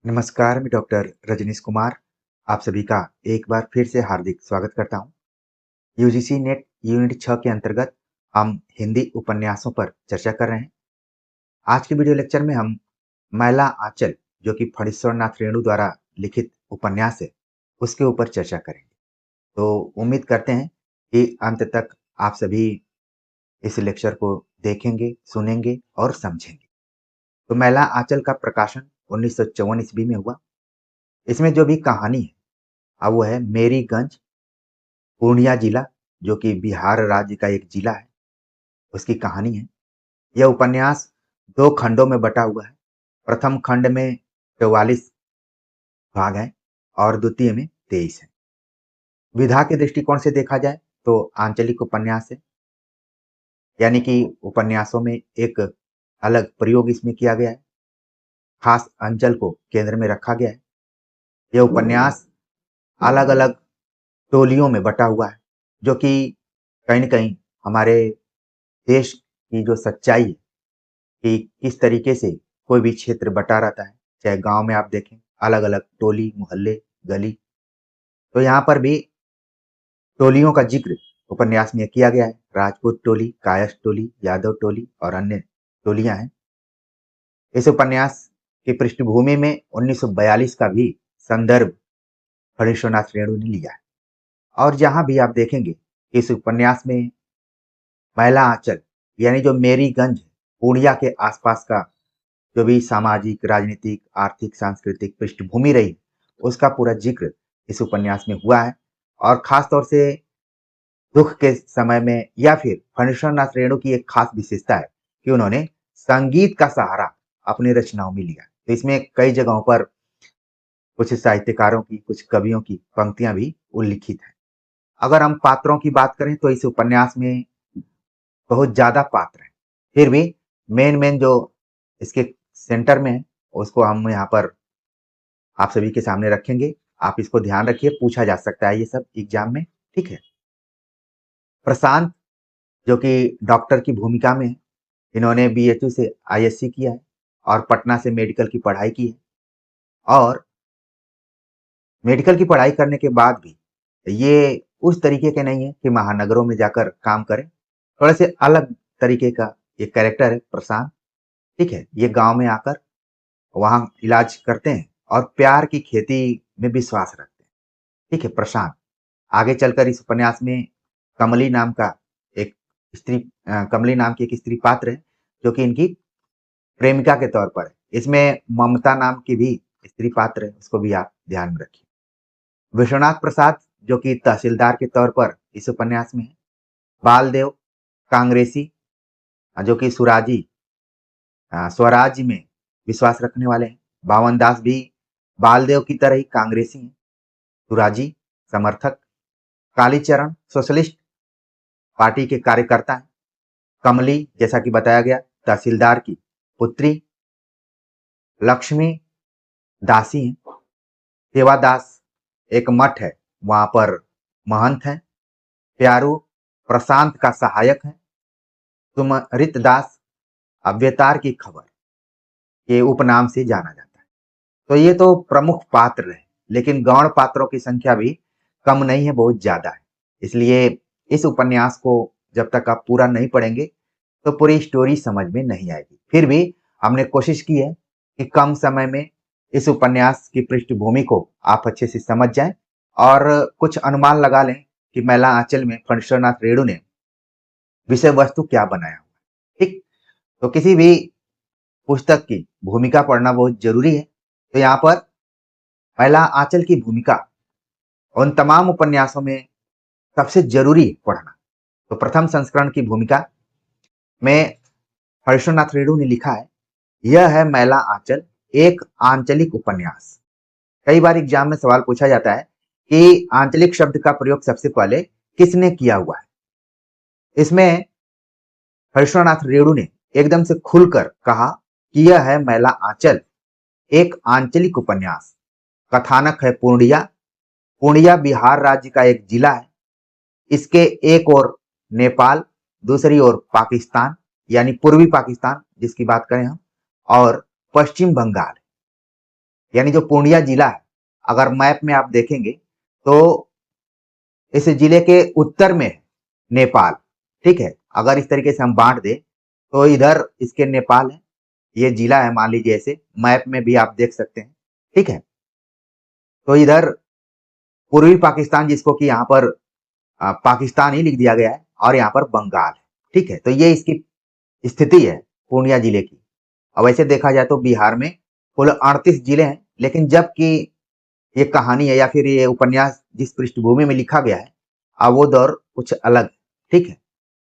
नमस्कार, मैं डॉक्टर रजनीश कुमार आप सभी का एक बार फिर से हार्दिक स्वागत करता हूं। यूजीसी नेट यूनिट 6 के अंतर्गत हम हिंदी उपन्यासों पर चर्चा कर रहे हैं। आज के वीडियो लेक्चर में हम मैला आंचल, जो कि फणीश्वरनाथ रेणु द्वारा लिखित उपन्यास है, उसके ऊपर चर्चा करेंगे। तो उम्मीद करते हैं कि अंत तक आप सभी इस लेक्चर को देखेंगे, सुनेंगे और समझेंगे। तो मैला आंचल का प्रकाशन 1954 ईस्वी में हुआ। इसमें जो भी कहानी है अब वो है मेरीगंज, पूर्णिया जिला, जो कि बिहार राज्य का एक जिला है, उसकी कहानी है। यह उपन्यास 2 खंडों में बटा हुआ है। प्रथम खंड में 44 भाग हैं और द्वितीय में 23 हैं। विधा के दृष्टिकोण से देखा जाए तो आंचलिक उपन्यास है, यानी कि उपन्यासों में एक अलग प्रयोग इसमें किया गया है, खास अंचल को केंद्र में रखा गया है। यह उपन्यास अलग-अलग टोलियों में बटा हुआ है, जो कि कहीं न कहीं हमारे देश की जो सच्चाई है कि किस तरीके से कोई भी क्षेत्र बटा रहता है, चाहे गांव में आप देखें अलग-अलग टोली, मोहल्ले, गली। तो यहाँ पर भी टोलियों का जिक्र उपन्यास में किया गया है। राजपूत टोली, कायस्थ टोली, यादव टोली और अन्य टोलियां हैं। इस उपन्यास की पृष्ठभूमि में 1942 का भी संदर्भ फणीश्वरनाथ रेणु ने लिया है। और जहां भी आप देखेंगे कि इस उपन्यास में मैला आंचल, यानी जो मेरीगंज, पूर्णिया के आसपास का जो भी सामाजिक, राजनीतिक, आर्थिक, सांस्कृतिक पृष्ठभूमि रही, उसका पूरा जिक्र इस उपन्यास में हुआ है। और खास तौर से दुख के समय में या फिर फणीश्वरनाथ रेणु की एक खास विशेषता है कि उन्होंने संगीत का सहारा अपनी रचनाओं में लिया। तो इसमें कई जगहों पर कुछ साहित्यकारों की, कुछ कवियों की पंक्तियां भी उल्लिखित हैं। अगर हम पात्रों की बात करें तो इस उपन्यास में बहुत ज्यादा पात्र हैं। फिर भी मेन जो इसके सेंटर में है, उसको हम यहाँ पर आप सभी के सामने रखेंगे। आप इसको ध्यान रखिए, पूछा जा सकता है ये सब एग्जाम में, ठीक है। प्रशांत, जो कि डॉक्टर की भूमिका में है, इन्होंने बीएचयू से आईएससी किया है और पटना से मेडिकल की पढ़ाई की है। और मेडिकल की पढ़ाई करने के बाद भी ये उस तरीके के नहीं है कि महानगरों में जाकर काम करें। थोड़े से अलग तरीके का ये कैरेक्टर है प्रशांत, ठीक है। ये गांव में आकर वहां इलाज करते हैं और प्यार की खेती में विश्वास रखते हैं, ठीक है प्रशांत। आगे चलकर इस उपन्यास में कमली नाम का एक स्त्री कमली नाम की एक स्त्री पात्र है, जो कि इनकी प्रेमिका के तौर पर है। इसमें ममता नाम की भी स्त्री पात्र है, उसको भी आप ध्यान में रखिए। विश्वनाथ प्रसाद, जो कि तहसीलदार के तौर पर इस उपन्यास में है। बालदेव कांग्रेसी, जो कि स्वराज में विश्वास रखने वाले हैं। बावन दास भी बालदेव की तरह ही कांग्रेसी हैं, सुराजी समर्थक। कालीचरण सोशलिस्ट पार्टी के कार्यकर्ता हैं। कमली, जैसा कि बताया गया, तहसीलदार की पुत्री। लक्ष्मी दासी हैं। देवादास एक मठ है, वहां पर महंत हैं। प्यारू प्रशांत का सहायक है। सुमरित दास अव्यतार की खबर के उपनाम से जाना जाता है। तो ये तो प्रमुख पात्र है, लेकिन गौण पात्रों की संख्या भी कम नहीं है, बहुत ज्यादा है। इसलिए इस उपन्यास को जब तक आप पूरा नहीं पढ़ेंगे तो पूरी स्टोरी समझ में नहीं आएगी। फिर भी हमने कोशिश की है कि कम समय में इस उपन्यास की पृष्ठभूमि को आप अच्छे से समझ जाएं और कुछ अनुमान लगा लें कि मैला आंचल में फणीश्वरनाथ रेणु ने विषय वस्तु क्या बनाया हुआ है, ठीक। तो किसी भी पुस्तक की भूमिका पढ़ना बहुत जरूरी है। तो यहाँ पर मैला आंचल की भूमिका उन तमाम उपन्यासों में सबसे जरूरी है पढ़ना। तो प्रथम संस्करण की भूमिका में फणीश्वरनाथ रेणु ने लिखा है, यह है मैला आंचल, एक आंचलिक उपन्यास। कई बार एग्जाम में सवाल पूछा जाता है कि आंचलिक शब्द का प्रयोग सबसे पहले किसने किया हुआ है। इसमें फणीश्वरनाथ रेणु ने एकदम से खुलकर कहा कि यह है मैला आंचल, एक आंचलिक उपन्यास। कथानक है पूर्णिया। पूर्णिया बिहार राज्य का एक जिला है। इसके एक ओर नेपाल, दूसरी ओर पाकिस्तान, यानी पूर्वी पाकिस्तान जिसकी बात करें हम, और पश्चिम बंगाल। यानी जो पूर्णिया जिला है, अगर मैप में आप देखेंगे तो इस जिले के उत्तर में नेपाल, ठीक है। अगर इस तरीके से हम बांट दें तो इधर इसके नेपाल है, ये जिला है मान लीजिए, ऐसे मैप में भी आप देख सकते हैं, ठीक है। तो इधर पूर्वी पाकिस्तान, जिसको कि यहाँ पर पाकिस्तान ही लिख दिया गया है, और यहाँ पर बंगाल है, ठीक है। तो ये इसकी स्थिति है पूर्णिया जिले की। अब वैसे देखा जाए तो बिहार में कुल 38 जिले हैं, लेकिन जबकि ये कहानी है या फिर ये उपन्यास जिस पृष्ठभूमि में लिखा गया है, अब वो दौर कुछ अलग, ठीक है।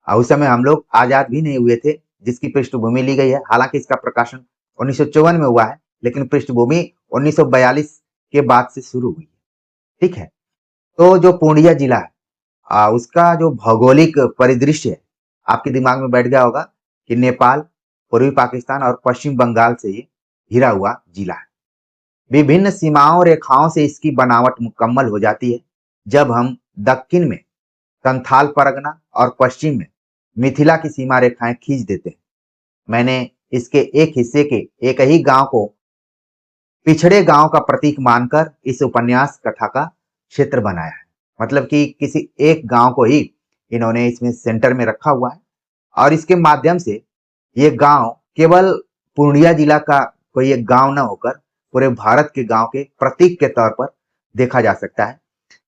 उस समय हम लोग आजाद भी नहीं हुए थे, जिसकी पृष्ठभूमि ली गई है। हालांकि इसका प्रकाशन 1954 में हुआ है, लेकिन पृष्ठभूमि 1942 के बाद से शुरू हुई है, ठीक है। तो जो पूर्णिया जिला है, उसका जो भौगोलिक परिदृश्य है, आपके दिमाग में बैठ गया होगा कि नेपाल, पूर्वी पाकिस्तान और पश्चिम बंगाल से ये घिरा हुआ जिला है। विभिन्न सीमाओं रेखाओं से इसकी बनावट मुकम्मल हो जाती है जब हम दक्षिण में संथाल परगना और पश्चिम में मिथिला की सीमा रेखाएं खींच देते हैं। मैंने इसके एक हिस्से के एक ही गांव को पिछड़े गांव का प्रतीक मानकर इस उपन्यास कथा का क्षेत्र बनाया है। मतलब कि किसी एक गांव को ही इन्होंने इसमें सेंटर में रखा हुआ है, और इसके माध्यम से ये गांव केवल पूर्णिया जिला का कोई एक गांव न होकर पूरे भारत के गांव के प्रतीक के तौर पर देखा जा सकता है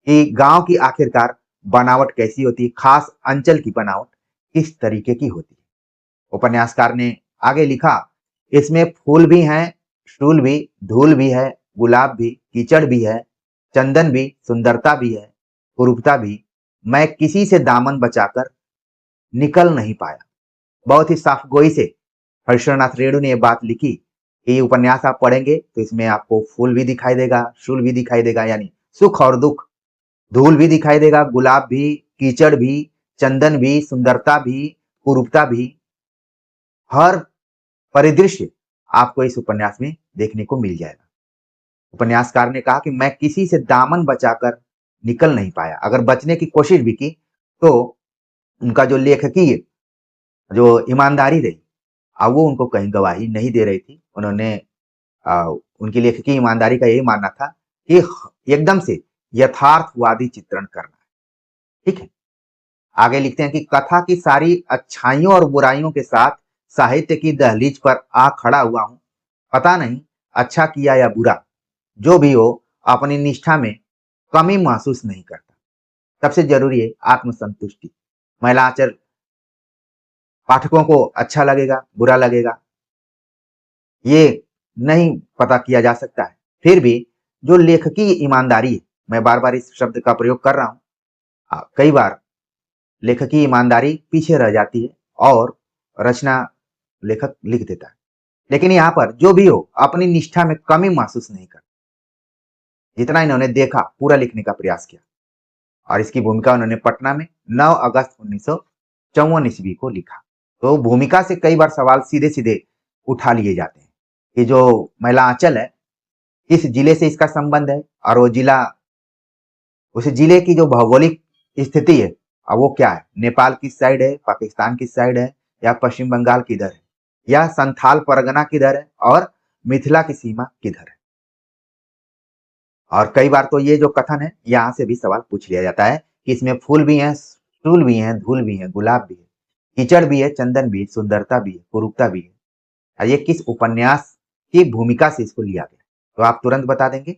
कि गांव की आखिरकार बनावट कैसी होती है, खास अंचल की बनावट किस तरीके की होती है। उपन्यासकार ने आगे लिखा, इसमें फूल भी हैं, शूल भी, धूल भी है, गुलाब भी, कीचड़ भी है, चंदन भी, सुंदरता भी है, कुरूपता भी। मैं किसी से दामन बचाकर निकल नहीं पाया। बहुत ही साफगोई से हरिश्चंद्रनाथ रेणु ने यह बात लिखी कि ये उपन्यास आप पढ़ेंगे तो इसमें आपको फूल भी दिखाई देगा, शूल भी दिखाई देगा, यानी सुख और दुख, धूल भी दिखाई देगा, गुलाब भी, कीचड़ भी, चंदन भी, सुंदरता भी, कुरूपता भी। हर परिदृश्य आपको इस उपन्यास में देखने को मिल जाएगा। उपन्यासकार ने कहा कि मैं किसी से दामन बचाकर निकल नहीं पाया। अगर बचने की कोशिश भी की तो उनका जो लेखकीय जो ईमानदारी रही, अब वो उनको कहीं गवाही नहीं दे रही थी। उन्होंने उनकी लेखकीय ईमानदारी का यही मानना था कि एकदम से यथार्थवादी चित्रण करना है, ठीक है। आगे लिखते हैं कि कथा की सारी अच्छाइयों और बुराइयों के साथ साहित्य की दहलीज पर आ खड़ा हुआ हूं। पता नहीं अच्छा किया या बुरा, जो भी हो अपनी निष्ठा में कमी महसूस नहीं करता। सबसे जरूरी है आत्मसंतुष्टि। महिलाचर पाठकों को अच्छा लगेगा, बुरा लगेगा, ये नहीं पता किया जा सकता है। फिर भी जो लेखकीय ईमानदारी है, मैं बार बार इस शब्द का प्रयोग कर रहा हूं, कई बार लेखकीय ईमानदारी पीछे रह जाती है और रचना लेखक लिख देता है, लेकिन यहाँ पर जो भी हो अपनी निष्ठा में कमी महसूस नहीं करता। जितना इन्होंने देखा पूरा लिखने का प्रयास किया, और इसकी भूमिका उन्होंने पटना में 9 अगस्त 1954 ईस्वी को लिखा। तो भूमिका से कई बार सवाल सीधे सीधे उठा लिए जाते हैं कि जो महिला आंचल है, किस जिले से इसका संबंध है, और वो जिला, उस जिले की जो भौगोलिक स्थिति है, अब वो क्या है, नेपाल किस साइड है, पाकिस्तान किस साइड है, या पश्चिम बंगाल किधर है, या संथाल परगना किधर है, और मिथिला की सीमा किधर है। और कई बार तो ये जो कथन है, यहाँ से भी सवाल पूछ लिया जाता है कि इसमें फूल भी हैं, फूल भी हैं, धूल भी है, गुलाब भी है, कीचड़ भी है, चंदन भी, सुंदरता भी है, कुरूपता भी है, और ये किस उपन्यास की भूमिका से इसको लिया गया, तो आप तुरंत बता देंगे।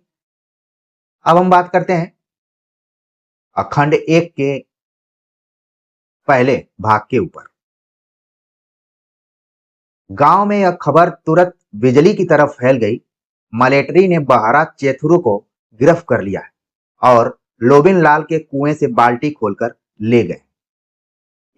अब हम बात करते हैं अखंड 1 के पहले भाग के ऊपर। गांव में यह खबर तुरंत बिजली की तरफ फैल गई। मलेटरी ने बहारा चेथुरु को गिरफ्त कर लिया है और लोबिन लाल के कुएं से बाल्टी खोलकर ले गए।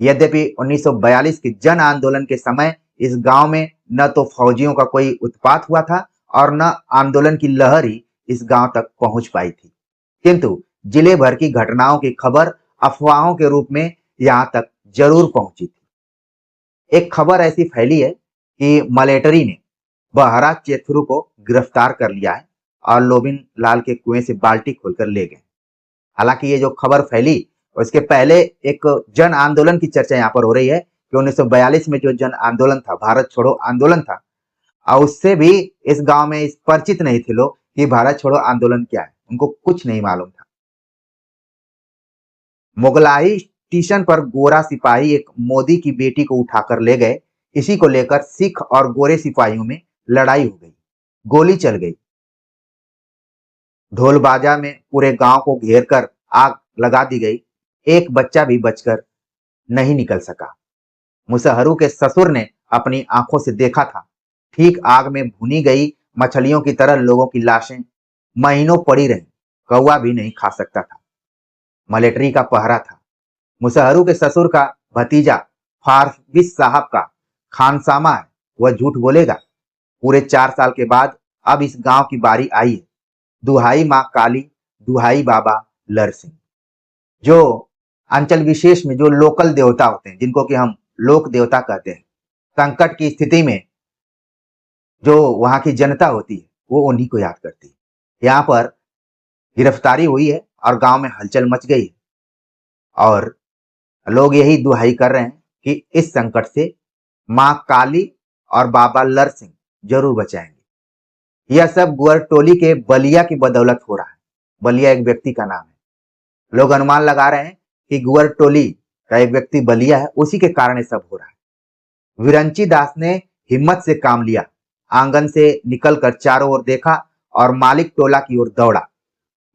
यद्यपि 1942 के जन आंदोलन के समय इस गांव में न तो फौजियों का कोई उत्पात हुआ था और न आंदोलन की लहर ही इस गांव तक पहुंच पाई थी, किंतु जिले भर की घटनाओं की खबर अफवाहों के रूप में यहां तक जरूर पहुंची थी। एक खबर ऐसी फैली है कि मलेटरी ने बहरा चेथुरु को गिरफ्तार कर लिया है और लोबिन लाल के कुएं से बाल्टी खोलकर ले गए। हालांकि ये जो खबर फैली, उसके पहले एक जन आंदोलन की चर्चा यहाँ पर हो रही है कि 1942 में जो जन आंदोलन था, भारत छोड़ो आंदोलन था, और उससे भी इस गांव में इस परिचित नहीं थे लोग कि भारत छोड़ो आंदोलन क्या है, उनको कुछ नहीं मालूम था। मुगलाई स्टेशन पर गोरा सिपाही एक मोदी की बेटी को उठाकर ले गए। इसी को लेकर सिख और गोरे सिपाहियों में लड़ाई हो गई, गोली चल गई। ढोल बाजा में पूरे गांव को घेर कर आग लगा दी गई। एक बच्चा भी बचकर नहीं निकल सका। मुसहरू के ससुर ने अपनी आंखों से देखा था, ठीक आग में भुनी गई मछलियों की तरह लोगों की लाशें महीनों पड़ी रहीं, कौवा भी नहीं खा सकता था। मलेट्री का पहरा था। मुसहरू के ससुर का भतीजा फारबिस साहब का खानसामा है, वह झूठ बोलेगा? पूरे 4 साल के बाद अब इस गांव की बारी आई है। दुहाई माँ काली, दुहाई बाबा लर सिंह। जो अंचल विशेष में जो लोकल देवता होते हैं, जिनको कि हम लोक देवता कहते हैं, संकट की स्थिति में जो वहां की जनता होती है वो उन्हीं को याद करती है। यहाँ पर गिरफ्तारी हुई है और गांव में हलचल मच गई है और लोग यही दुहाई कर रहे हैं कि इस संकट से माँ काली और बाबा लर सिंह जरूर बचाएंगे। यह सब गुअर टोली के बलिया की बदौलत हो रहा है। बलिया एक व्यक्ति का नाम है। लोग अनुमान लगा रहे हैं कि गुअर टोली का एक व्यक्ति बलिया है, उसी के कारण ये सब हो रहा है। विरंची दास ने हिम्मत से काम लिया, आंगन से निकलकर चारों ओर देखा और मालिक टोला की ओर दौड़ा।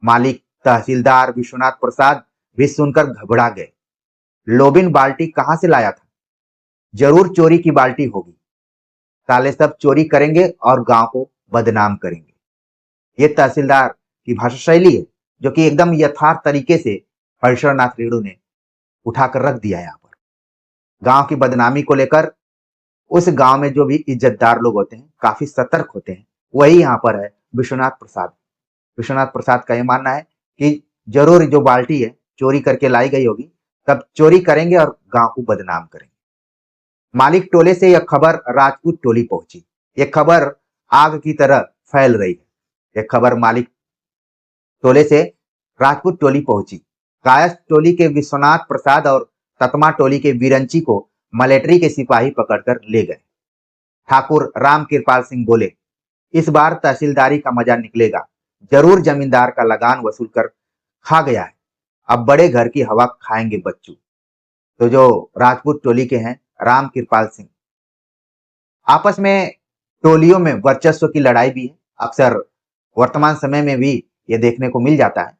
मालिक तहसीलदार विश्वनाथ प्रसाद भी सुनकर घबरा गए। लोबिन बाल्टी कहां से लाया था? जरूर चोरी की बाल्टी होगी। साले सब चोरी करेंगे और गांव को बदनाम करेंगे। ये तहसीलदार की भाषा शैली है जो कि एकदम यथार्थ तरीके से हरिश्वरनाथ रेणु ने उठाकर रख दिया। यहाँ पर गांव की बदनामी को लेकर उस गांव में जो भी इज्जतदार लोग होते हैं काफी सतर्क होते हैं। वही यहाँ पर है विश्वनाथ प्रसाद। विश्वनाथ प्रसाद का यह मानना है कि जरूर जो बाल्टी है चोरी करके लाई गई होगी, तब चोरी करेंगे और गांव को बदनाम करेंगे। मालिक टोले से यह खबर राजपूत टोली पहुंची। यह खबर आग की तरह फैल रही है। यह खबर मालिक टोले से राजपूत टोली पहुंची। कायस्थ टोली के विश्वनाथ प्रसाद और ततमा टोली के विरंची को मलेट्री के सिपाही पकड़कर ले गए। ठाकुर राम कृपाल सिंह बोले, इस बार तहसीलदारी का मजा निकलेगा। जरूर जमींदार का लगान वसूल कर खा गया है, अब बड़े घर की हवा खाएंगे बच्चू। तो जो राजपूत टोली के हैं राम कृपाल सिंह, आपस में टोलियों में वर्चस्व की लड़ाई भी है। अक्सर वर्तमान समय में भी ये देखने को मिल जाता है।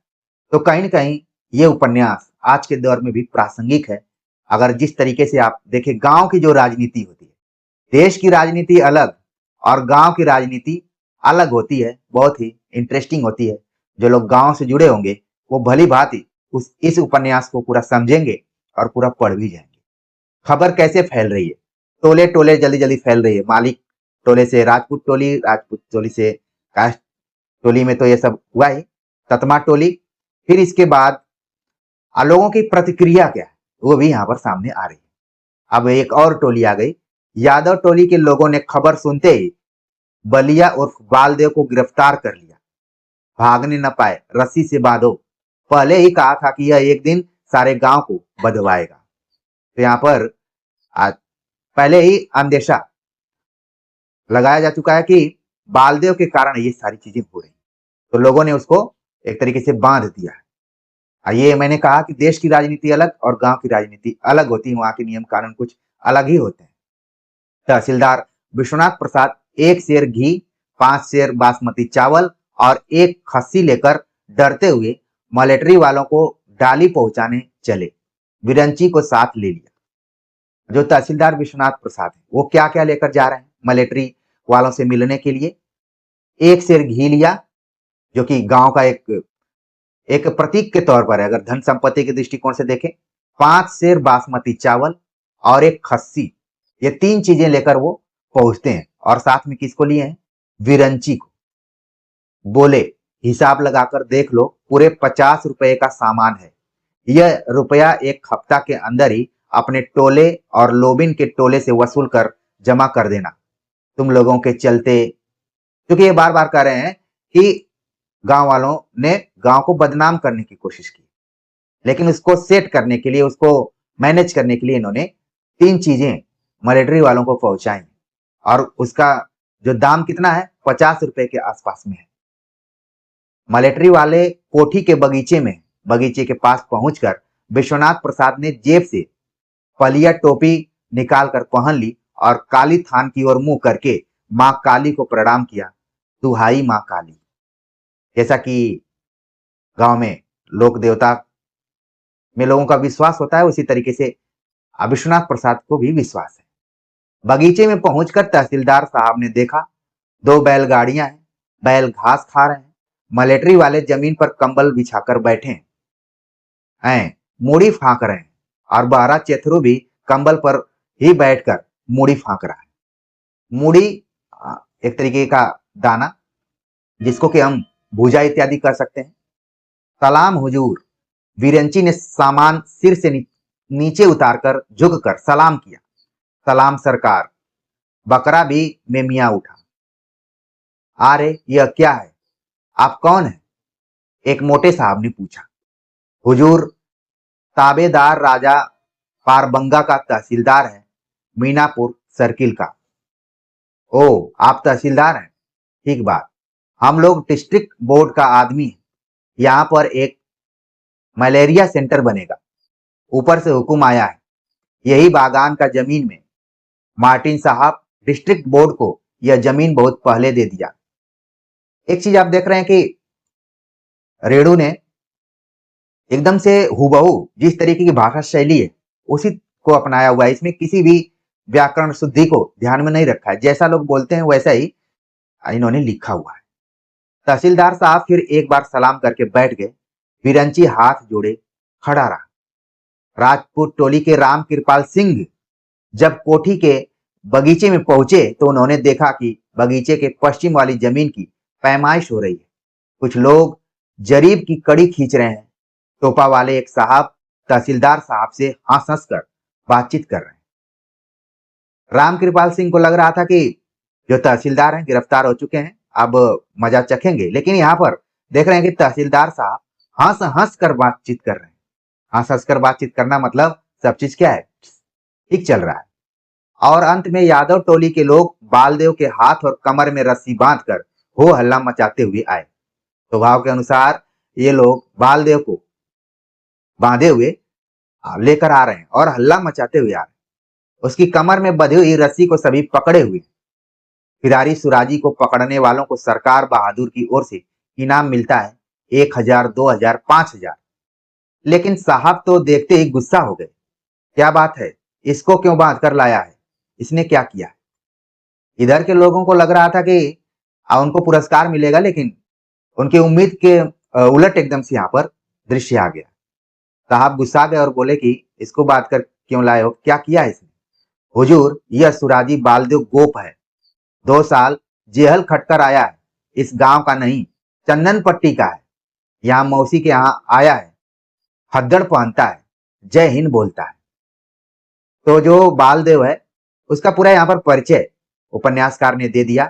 तो कहीं न कहीं ये उपन्यास आज के दौर में भी प्रासंगिक है। अगर जिस तरीके से आप देखें, गांव की जो राजनीति होती है, देश की राजनीति अलग और गांव की राजनीति अलग होती है, बहुत ही इंटरेस्टिंग होती है। जो लोग गांव से जुड़े होंगे वो भली भांति इस उपन्यास को पूरा समझेंगे और पूरा पढ़ भी जाएंगे। खबर कैसे फैल रही है? टोले टोले जल्दी जल्दी फैल रही है। मालिक टोले से राजपूत टोली, राजपूत टोली से कास्ट टोली में तो ये सब हुआ ही, ततमा टोली। फिर इसके बाद लोगों की प्रतिक्रिया क्या है वो भी यहाँ पर सामने आ रही है। अब एक और टोली आ गई। यादव टोली के लोगों ने खबर सुनते ही बलिया उर्फ बालदेव को गिरफ्तार कर लिया। भागने न पाए, रस्सी से बांधो। पहले ही कहा था कि यह एक दिन सारे गांव को बदवाएगा। तो यहाँ पर आज पहले ही अंदेशा लगाया जा चुका है कि बालदेव के कारण ये सारी चीजें हो रही, तो लोगों ने उसको एक तरीके से बांध दिया है। ये मैंने कहा कि देश की राजनीति अलग और गांव की राजनीति अलग होती है, वहां के नियम कानून कुछ अलग ही होते हैं। तहसीलदार विश्वनाथ प्रसाद 1 सेर घी, 5 सेर बासमती चावल और 1 खस्सी लेकर डरते हुए मलेट्री वालों को डाली पहुंचाने चले। विरंची को साथ ले लिया। जो तहसीलदार विश्वनाथ प्रसाद है वो क्या क्या लेकर जा रहे हैं मलेट्री वालों से मिलने के लिए? 1 सेर घी लिया, जो कि गांव का एक प्रतीक के तौर पर है अगर धन संपत्ति के दृष्टिकोण से देखें। 5 सेर बासमती चावल और 1 खस्सी, ये 3 चीजें लेकर वो पहुंचते हैं। और साथ में किसको लिए हैं? विरंची को। बोले, हिसाब लगाकर देख लो, पूरे 50 रुपए का सामान है। यह रुपया 1 हफ्ता के अंदर ही अपने टोले और लोबिन के टोले से वसूल कर जमा कर देना। तुम लोगों के चलते, क्योंकि ये बार बार कह रहे हैं कि गांव वालों ने गांव को बदनाम करने की कोशिश की, लेकिन उसको सेट करने के लिए, उसको मैनेज करने के लिए इन्होंने 3 चीजें मलेट्री वालों को पहुंचाई और उसका जो दाम कितना है, 50 रुपए के आसपास में है। मिलिट्री वाले कोठी के बगीचे के पास पहुंचकर विश्वनाथ प्रसाद ने जेब से पलिया टोपी निकाल कर पहन ली और काली थान की ओर मुंह करके मां काली को प्रणाम किया। दुहाई मां काली। जैसा कि गांव में लोक देवता में लोगों का विश्वास होता है, उसी तरीके से विश्वनाथ प्रसाद को भी विश्वास है। बगीचे में पहुंचकर तहसीलदार साहब ने देखा, दो बैलगाड़ियां हैं, बैल घास खा रहे हैं, मिलिट्री वाले जमीन पर कंबल बिछाकर बैठे हैं, मूड़ी फांक रहे हैं और बहरा चेथरू भी कंबल पर ही बैठकर मूड़ी फांक रहा है। मूड़ी एक तरीके का दाना जिसको कि हम भूजा इत्यादि कर सकते हैं। सलाम हुजूर। विरंची ने सामान सिर से नीचे उतारकर झुककर सलाम किया। सलाम सरकार। बकरा भी मेमिया उठा। अरे यह क्या है, आप कौन है? एक मोटे साहब ने पूछा। हुजूर, ताबेदार राजा पारबंगा का तहसीलदार है, मीनापुर सर्किल का। ओ, आप तहसीलदार हैं? ठीक बात। हम लोग डिस्ट्रिक्ट बोर्ड का आदमी है। यहाँ पर एक मलेरिया सेंटर बनेगा, ऊपर से हुक्म आया है। यही बागान का जमीन में मार्टिन साहब डिस्ट्रिक्ट बोर्ड को यह जमीन बहुत पहले दे दिया। एक चीज आप देख रहे हैं कि रेणु ने एकदम से हुबहू जिस तरीके की भाषा शैली है उसी को अपनाया हुआ है। इसमें किसी भी व्याकरण शुद्धि को ध्यान में नहीं रखा है, जैसा लोग बोलते हैं वैसा ही इन्होंने लिखा हुआ है। तहसीलदार साहब फिर एक बार सलाम करके बैठ गए। विरंची हाथ जोड़े खड़ा रहा। राजपूत टोली के राम कृपाल सिंह जब कोठी के बगीचे में पहुंचे तो उन्होंने देखा कि बगीचे के पश्चिम वाली जमीन की पैमाइश हो रही है। कुछ लोग जरीब की कड़ी खींच रहे हैं। टोपा वाले एक साहब तहसीलदार साहब से हंस हंस कर बातचीत कर रहे हैं। राम कृपाल सिंह को लग रहा था कि जो तहसीलदार हैं गिरफ्तार हो चुके हैं, अब मजा चखेंगे, लेकिन यहाँ पर देख रहे हैं कि तहसीलदार साहब हंस हंस कर बातचीत कर रहे हैं। हंस हंस कर बातचीत करना मतलब सब चीज क्या है, ठीक चल रहा है। और अंत में यादव टोली के लोग बालदेव के हाथ और कमर में रस्सी बांधकर हो हल्ला मचाते हुए आए। स्वभाव के अनुसार ये लोग बालदेव को बांधे हुए लेकर आ रहे हैं और हल्ला मचाते हुए आ रहे हैं। उसकी कमर में बंधी हुई रस्सी को सभी पकड़े हुए। खिलाड़ी सुराजी को पकड़ने वालों को सरकार बहादुर की ओर से इनाम मिलता है 1000, 2000, 5000। लेकिन साहब तो देखते ही गुस्सा हो गए। क्या बात है, इसको क्यों बांध कर लाया है, इसने क्या किया? इधर के लोगों को लग रहा था कि उनको पुरस्कार मिलेगा, लेकिन उनकी उम्मीद के उलट एकदम से यहाँ पर दृश्य आ गया। साहब गुस्सा गए और बोले कि इसको बात कर क्यों लाए हो, क्या किया है इसने? हुजूर, यह सुराजी बालदेव गोप है, 2 साल जेहल खटकर आया है। इस गांव का नहीं, चंदन पट्टी का है। यहाँ मौसी के यहाँ आया है, हद्दड़ पहनता है, जय हिंद बोलता है। तो जो बालदेव है उसका पूरा यहाँ पर परिचय उपन्यासकार ने दे दिया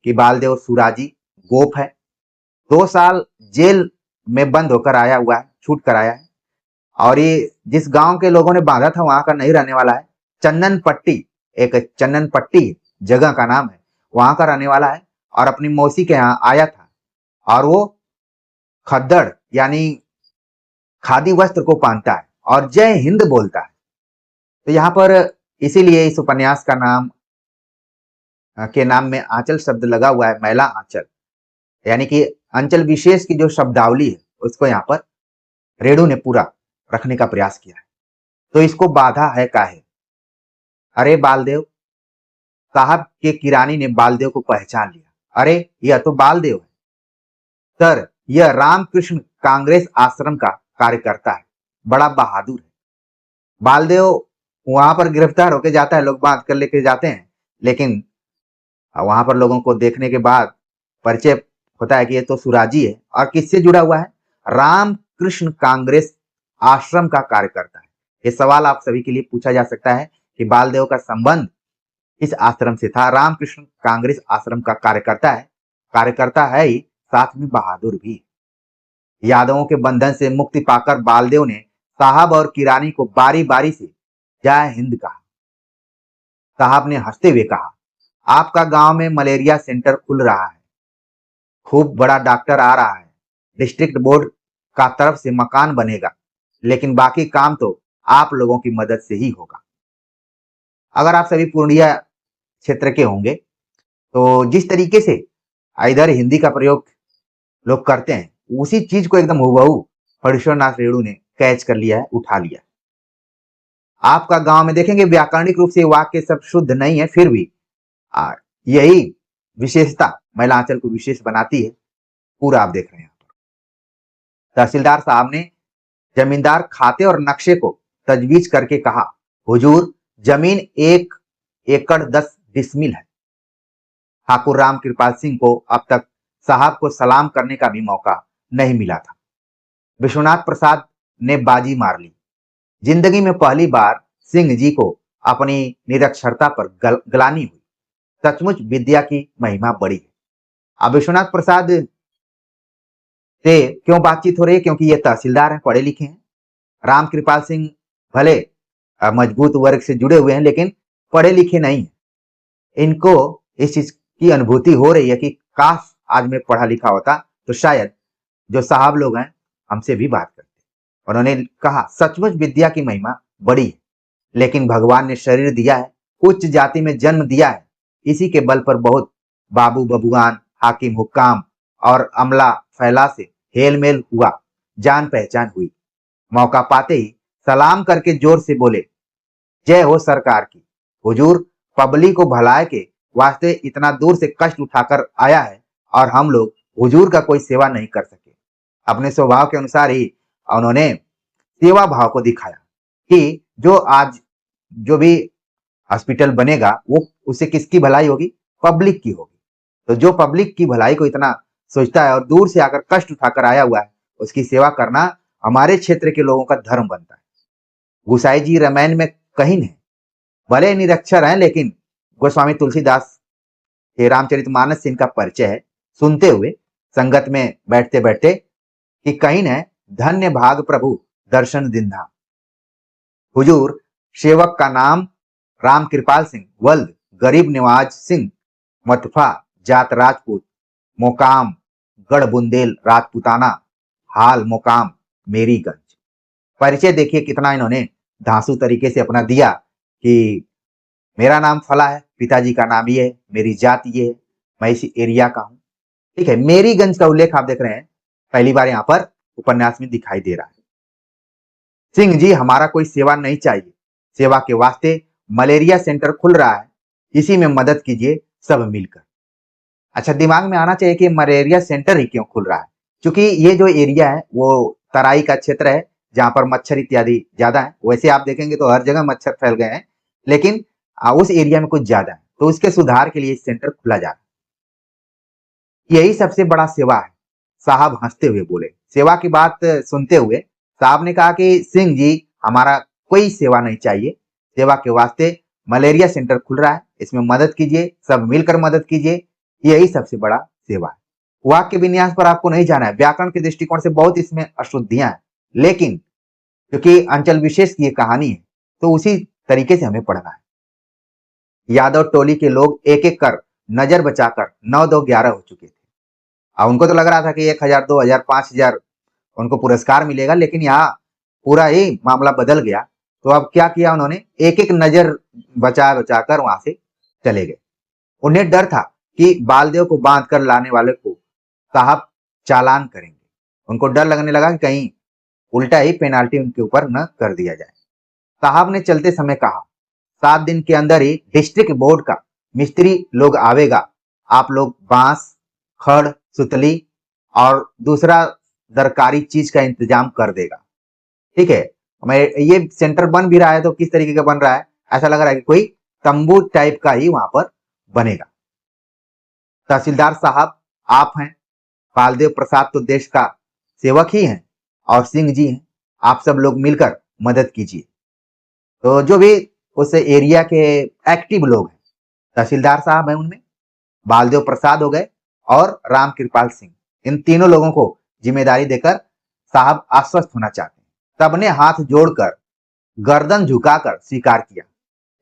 कि बालदेव सुराजी गोप है, 2 साल जेल में बंद होकर आया हुआ है, छूट कर आया है। और ये जिस गांव के लोगों ने बांधा था वहां का नहीं रहने वाला है। चंदन पट्टी, एक चंदन पट्टी जगह का नाम है, वहां का रहने वाला है और अपनी मौसी के यहाँ आया था। और वो खद्दड़ यानी खादी वस्त्र को पहनता है और जय हिंद बोलता है। तो यहाँ पर इसीलिए इस उपन्यास का नाम के नाम में आंचल शब्द लगा हुआ है, मैला आंचल, यानी कि अंचल विशेष की जो शब्दावली है उसको यहाँ पर रेणु ने पूरा रखने का प्रयास किया है। तो इसको बाधा है काहे? अरे बालदेव, साहब के किरानी ने बालदेव को पहचान लिया। अरे यह तो बालदेव है सर, यह रामकृष्ण कांग्रेस आश्रम का कार्यकर्ता है, बड़ा बहादुर है। बालदेव वहां पर गिरफ्तार होके जाता है, लोग बात कर लेके जाते हैं, लेकिन वहां पर लोगों को देखने के बाद परिचय होता है कि ये तो सुराजी है। और किससे जुड़ा हुआ है? रामकृष्ण कांग्रेस आश्रम का कार्यकर्ता है। ये सवाल आप सभी के लिए पूछा जा सकता है कि बालदेव का संबंध इस आश्रम से था। रामकृष्ण कांग्रेस आश्रम का कार्यकर्ता है ही, साथ में बहादुर भी। यादवों के बंधन से मुक्ति पाकर बालदेव ने साहब और किरानी को बारी बारी से जय हिंद कहा। साहब ने हंसते हुए कहा, आपका गांव में मलेरिया सेंटर खुल रहा है, खूब बड़ा डॉक्टर आ रहा है, डिस्ट्रिक्ट बोर्ड का तरफ से मकान बनेगा, लेकिन बाकी काम तो आप लोगों की मदद से ही होगा। अगर आप सभी पूर्णिया क्षेत्र के होंगे तो जिस तरीके से इधर हिंदी का प्रयोग लोग करते हैं, उसी चीज को एकदम हूबहू फणीश्वरनाथ रेणु ने कैच कर लिया है, उठा लिया। आपका गांव में देखेंगे व्याकरणिक रूप से वाक्य सब शुद्ध नहीं है, फिर भी आ, यही विशेषता महिलांचल को विशेष बनाती है। पूरा आप देख रहे हैं। तहसीलदार साहब ने जमींदार खाते और नक्शे को तजवीज करके कहा, हुजूर जमीन 1 एकड़ 10 डिसमिल है। ठाकुर राम कृपाल सिंह को अब तक साहब को सलाम करने का भी मौका नहीं मिला था। विश्वनाथ प्रसाद ने बाजी मार ली। जिंदगी में पहली बार सिंह जी को अपनी निरक्षरता पर ग्लानि हुई। सचमुच विद्या की महिमा बड़ी है। अब विश्वनाथ प्रसाद से क्यों बातचीत हो रही है? क्योंकि ये तहसीलदार हैं, पढ़े लिखे हैं। राम कृपाल सिंह भले मजबूत वर्ग से जुड़े हुए हैं, लेकिन पढ़े लिखे नहीं है। इनको इस चीज की अनुभूति हो रही है कि काश आज मैं पढ़ा लिखा होता तो शायद जो साहब लोग हैं हमसे भी बात करते। उन्होंने कहा, सचमुच विद्या की महिमा बड़ी है, लेकिन भगवान ने शरीर दिया है, उच्च जाति में जन्म दिया है, इसी के बल पर बहुत बाबू बबुआन, हाकिम हुक्काम और अमला फैला से हेल मेल हुआ, जान पहचान हुई। मौका पाते ही सलाम करके जोर से बोले, जय हो सरकार की। हुजूर पब्लिक को भलाई के वास्ते इतना दूर से कष्ट उठाकर आया है और हम लोग हुजूर का कोई सेवा नहीं कर सके। अपने स्वभाव के अनुसार ही उन्होंने सेवा भाव को दिखाया कि जो आज जो भी हॉस्पिटल बनेगा वो उससे किसकी भलाई होगी? पब्लिक की होगी। तो जो पब्लिक की भलाई को इतना सोचता है और दूर से आकर कष्ट उठाकर आया हुआ है, उसकी सेवा करना हमारे क्षेत्र के लोगों का धर्म बनता है। गुसाई जी रामायण में कहीं है, भले निरक्षर हैं, लेकिन गोस्वामी तुलसीदास के रामचरितमानस से इनका परिचय है। सुनते हुए संगत में बैठते बैठते कि कहीं है, धन्य भाग प्रभु दर्शन दिन्हा। हुजूर सेवक का नाम राम कृपाल सिंह, वल्द गरीब निवाज सिंह, मथुफा जात राजपूत, मोकाम गढ़ बुंदेल राजपुताना, हाल मोकाम मेरीगंज। परिचय देखिए कितना इन्होंने धांसू तरीके से अपना दिया कि मेरा नाम फला है, पिताजी का नाम ये है, मेरी जात ये है, मैं इसी एरिया का हूं। ठीक है, मेरीगंज का उल्लेख आप देख रहे हैं, पहली बार यहां पर उपन्यास में दिखाई दे रहा है। सिंह जी हमारा कोई सेवा नहीं चाहिए, सेवा के वास्ते मलेरिया सेंटर खुल रहा है, इसी में मदद कीजिए सब मिलकर। अच्छा, दिमाग में आना चाहिए कि मलेरिया सेंटर ही क्यों खुल रहा है, क्योंकि ये जो एरिया है वो तराई का क्षेत्र है जहां पर मच्छर इत्यादि ज्यादा है। वैसे आप देखेंगे तो हर जगह मच्छर फैल गए हैं, लेकिन उस एरिया में कुछ ज्यादा है, तो उसके सुधार के लिए सेंटर खुला जा रहा है। यही सबसे बड़ा सेवा है। साहब हंसते हुए बोले। सेवा की बात सुनते हुए साहब ने कहा कि सिंह जी हमारा कोई सेवा नहीं चाहिए, सेवा के वास्ते मलेरिया सेंटर खुल रहा है, इसमें मदद कीजिए, सब मिलकर मदद कीजिए, यही सबसे बड़ा सेवा है। वाक्य विन्यास पर आपको नहीं जाना है, व्याकरण के दृष्टिकोण से बहुत इसमें अशुद्धियां हैं, लेकिन क्योंकि अंचल विशेष की ये कहानी है तो उसी तरीके से हमें पढ़ना है। यादव टोली के लोग एक एक कर नजर बचाकर 9-2-11 हो चुके थे। अब उनको तो लग रहा था कि 1000, 2000, 5000 उनको पुरस्कार मिलेगा, लेकिन यहाँ पूरा ही मामला बदल गया। तो अब क्या किया उन्होंने? एक एक नजर बचा बचाकर वहां से चले गए। उन्हें डर था कि बालदेव को बांध कर लाने वाले को साहब चालान करेंगे। उनको डर लगने लगा कि कहीं उल्टा ही पेनाल्टी उनके ऊपर न कर दिया जाए। साहब ने चलते समय कहा, 7 दिन के अंदर ही डिस्ट्रिक्ट बोर्ड का मिस्त्री लोग आवेगा, आप लोग बांस, खड़, सुतली और दूसरा दरकारी चीज का इंतजाम कर देगा। ठीक है, मैं ये सेंटर बन भी रहा है तो किस तरीके का बन रहा है? ऐसा लग रहा है कि कोई तंबू टाइप का ही वहां पर बनेगा। तहसीलदार साहब आप हैं, बालदेव प्रसाद तो देश का सेवक ही हैं और सिंह जी हैं, आप सब लोग मिलकर मदद कीजिए। तो जो भी उस एरिया के एक्टिव लोग हैं, तहसीलदार साहब हैं, उनमें बालदेव प्रसाद हो गए और राम कृपाल सिंह, इन तीनों लोगों को जिम्मेदारी देकर साहब आश्वस्त होना चाहते हैं। सबने हाथ जोड़कर गर्दन झुकाकर स्वीकार किया।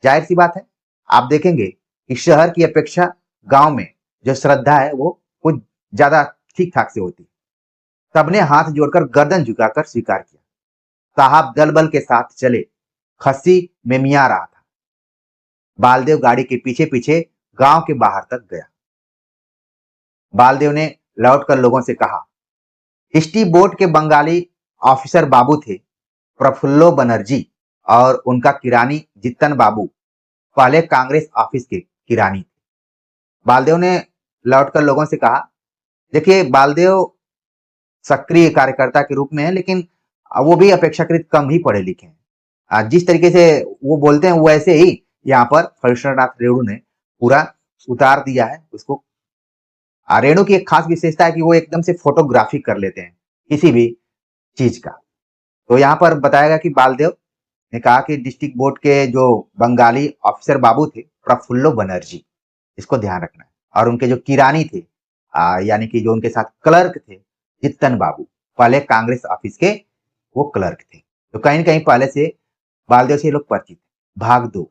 जाहिर सी बात है, आप देखेंगे कि शहर की अपेक्षा गांव में जो श्रद्धा है वो कुछ ज्यादा ठीक ठाक से होती है। सबने हाथ जोड़कर गर्दन झुकाकर स्वीकार किया। साहब दल बल के साथ चले। खस्सी मेमिया रहा था। बालदेव गाड़ी के पीछे पीछे गांव के बाहर तक गया। बालदेव ने लौटकर लोगों से कहा, स्टी बोट के बंगाली ऑफिसर बाबू थे प्रफुल्लो बनर्जी, और उनका किरानी जित्तन बाबू पहले कांग्रेस ऑफिस के किरानी थे। बालदेव ने लौटकर लोगों से कहा, देखिए बालदेव सक्रिय कार्यकर्ता के रूप में है, लेकिन वो भी अपेक्षाकृत कम ही पढ़े लिखे हैं। जिस तरीके से वो बोलते हैं वैसे ही यहाँ पर फणीश्वरनाथ रेणु ने पूरा उतार दिया है उसको। रेणु की एक खास विशेषता है कि वो एकदम से फोटोग्राफी कर लेते हैं किसी भी चीज का। तो यहाँ पर बताया गया कि बालदेव ने कहा कि डिस्ट्रिक्ट बोर्ड के जो बंगाली ऑफिसर बाबू थे प्रफुल्लो बनर्जी, इसको ध्यान रखना है, और उनके जो किरानी थे यानी कि जो उनके साथ क्लर्क थे जित्तन बाबू, पहले कांग्रेस ऑफिस के वो क्लर्क थे। तो कहीं न कहीं पहले से बालदेव से ये लोग परिचित थे। भाग 2।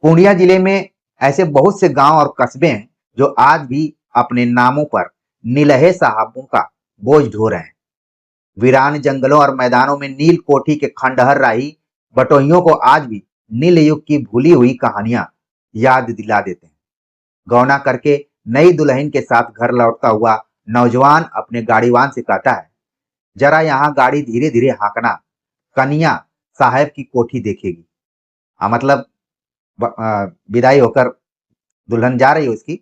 पूर्णिया जिले में ऐसे बहुत से गांव और कस्बे हैं जो आज भी अपने नामों पर नीलहे साहबों का बोझ ढो रहे हैं। वीरान जंगलों और मैदानों में नील कोठी के खंडहर राही बटोहियों को आज भी नील युग की भूली हुई कहानियां याद दिला देते हैं। गौना करके नई दुल्हन के साथ घर लौटता हुआ नौजवान अपने गाड़ीवान से कहता है, जरा यहाँ गाड़ी धीरे धीरे हाँकना, कन्या साहब की कोठी देखेगी। मतलब विदाई होकर दुल्हन जा रही है उसकी,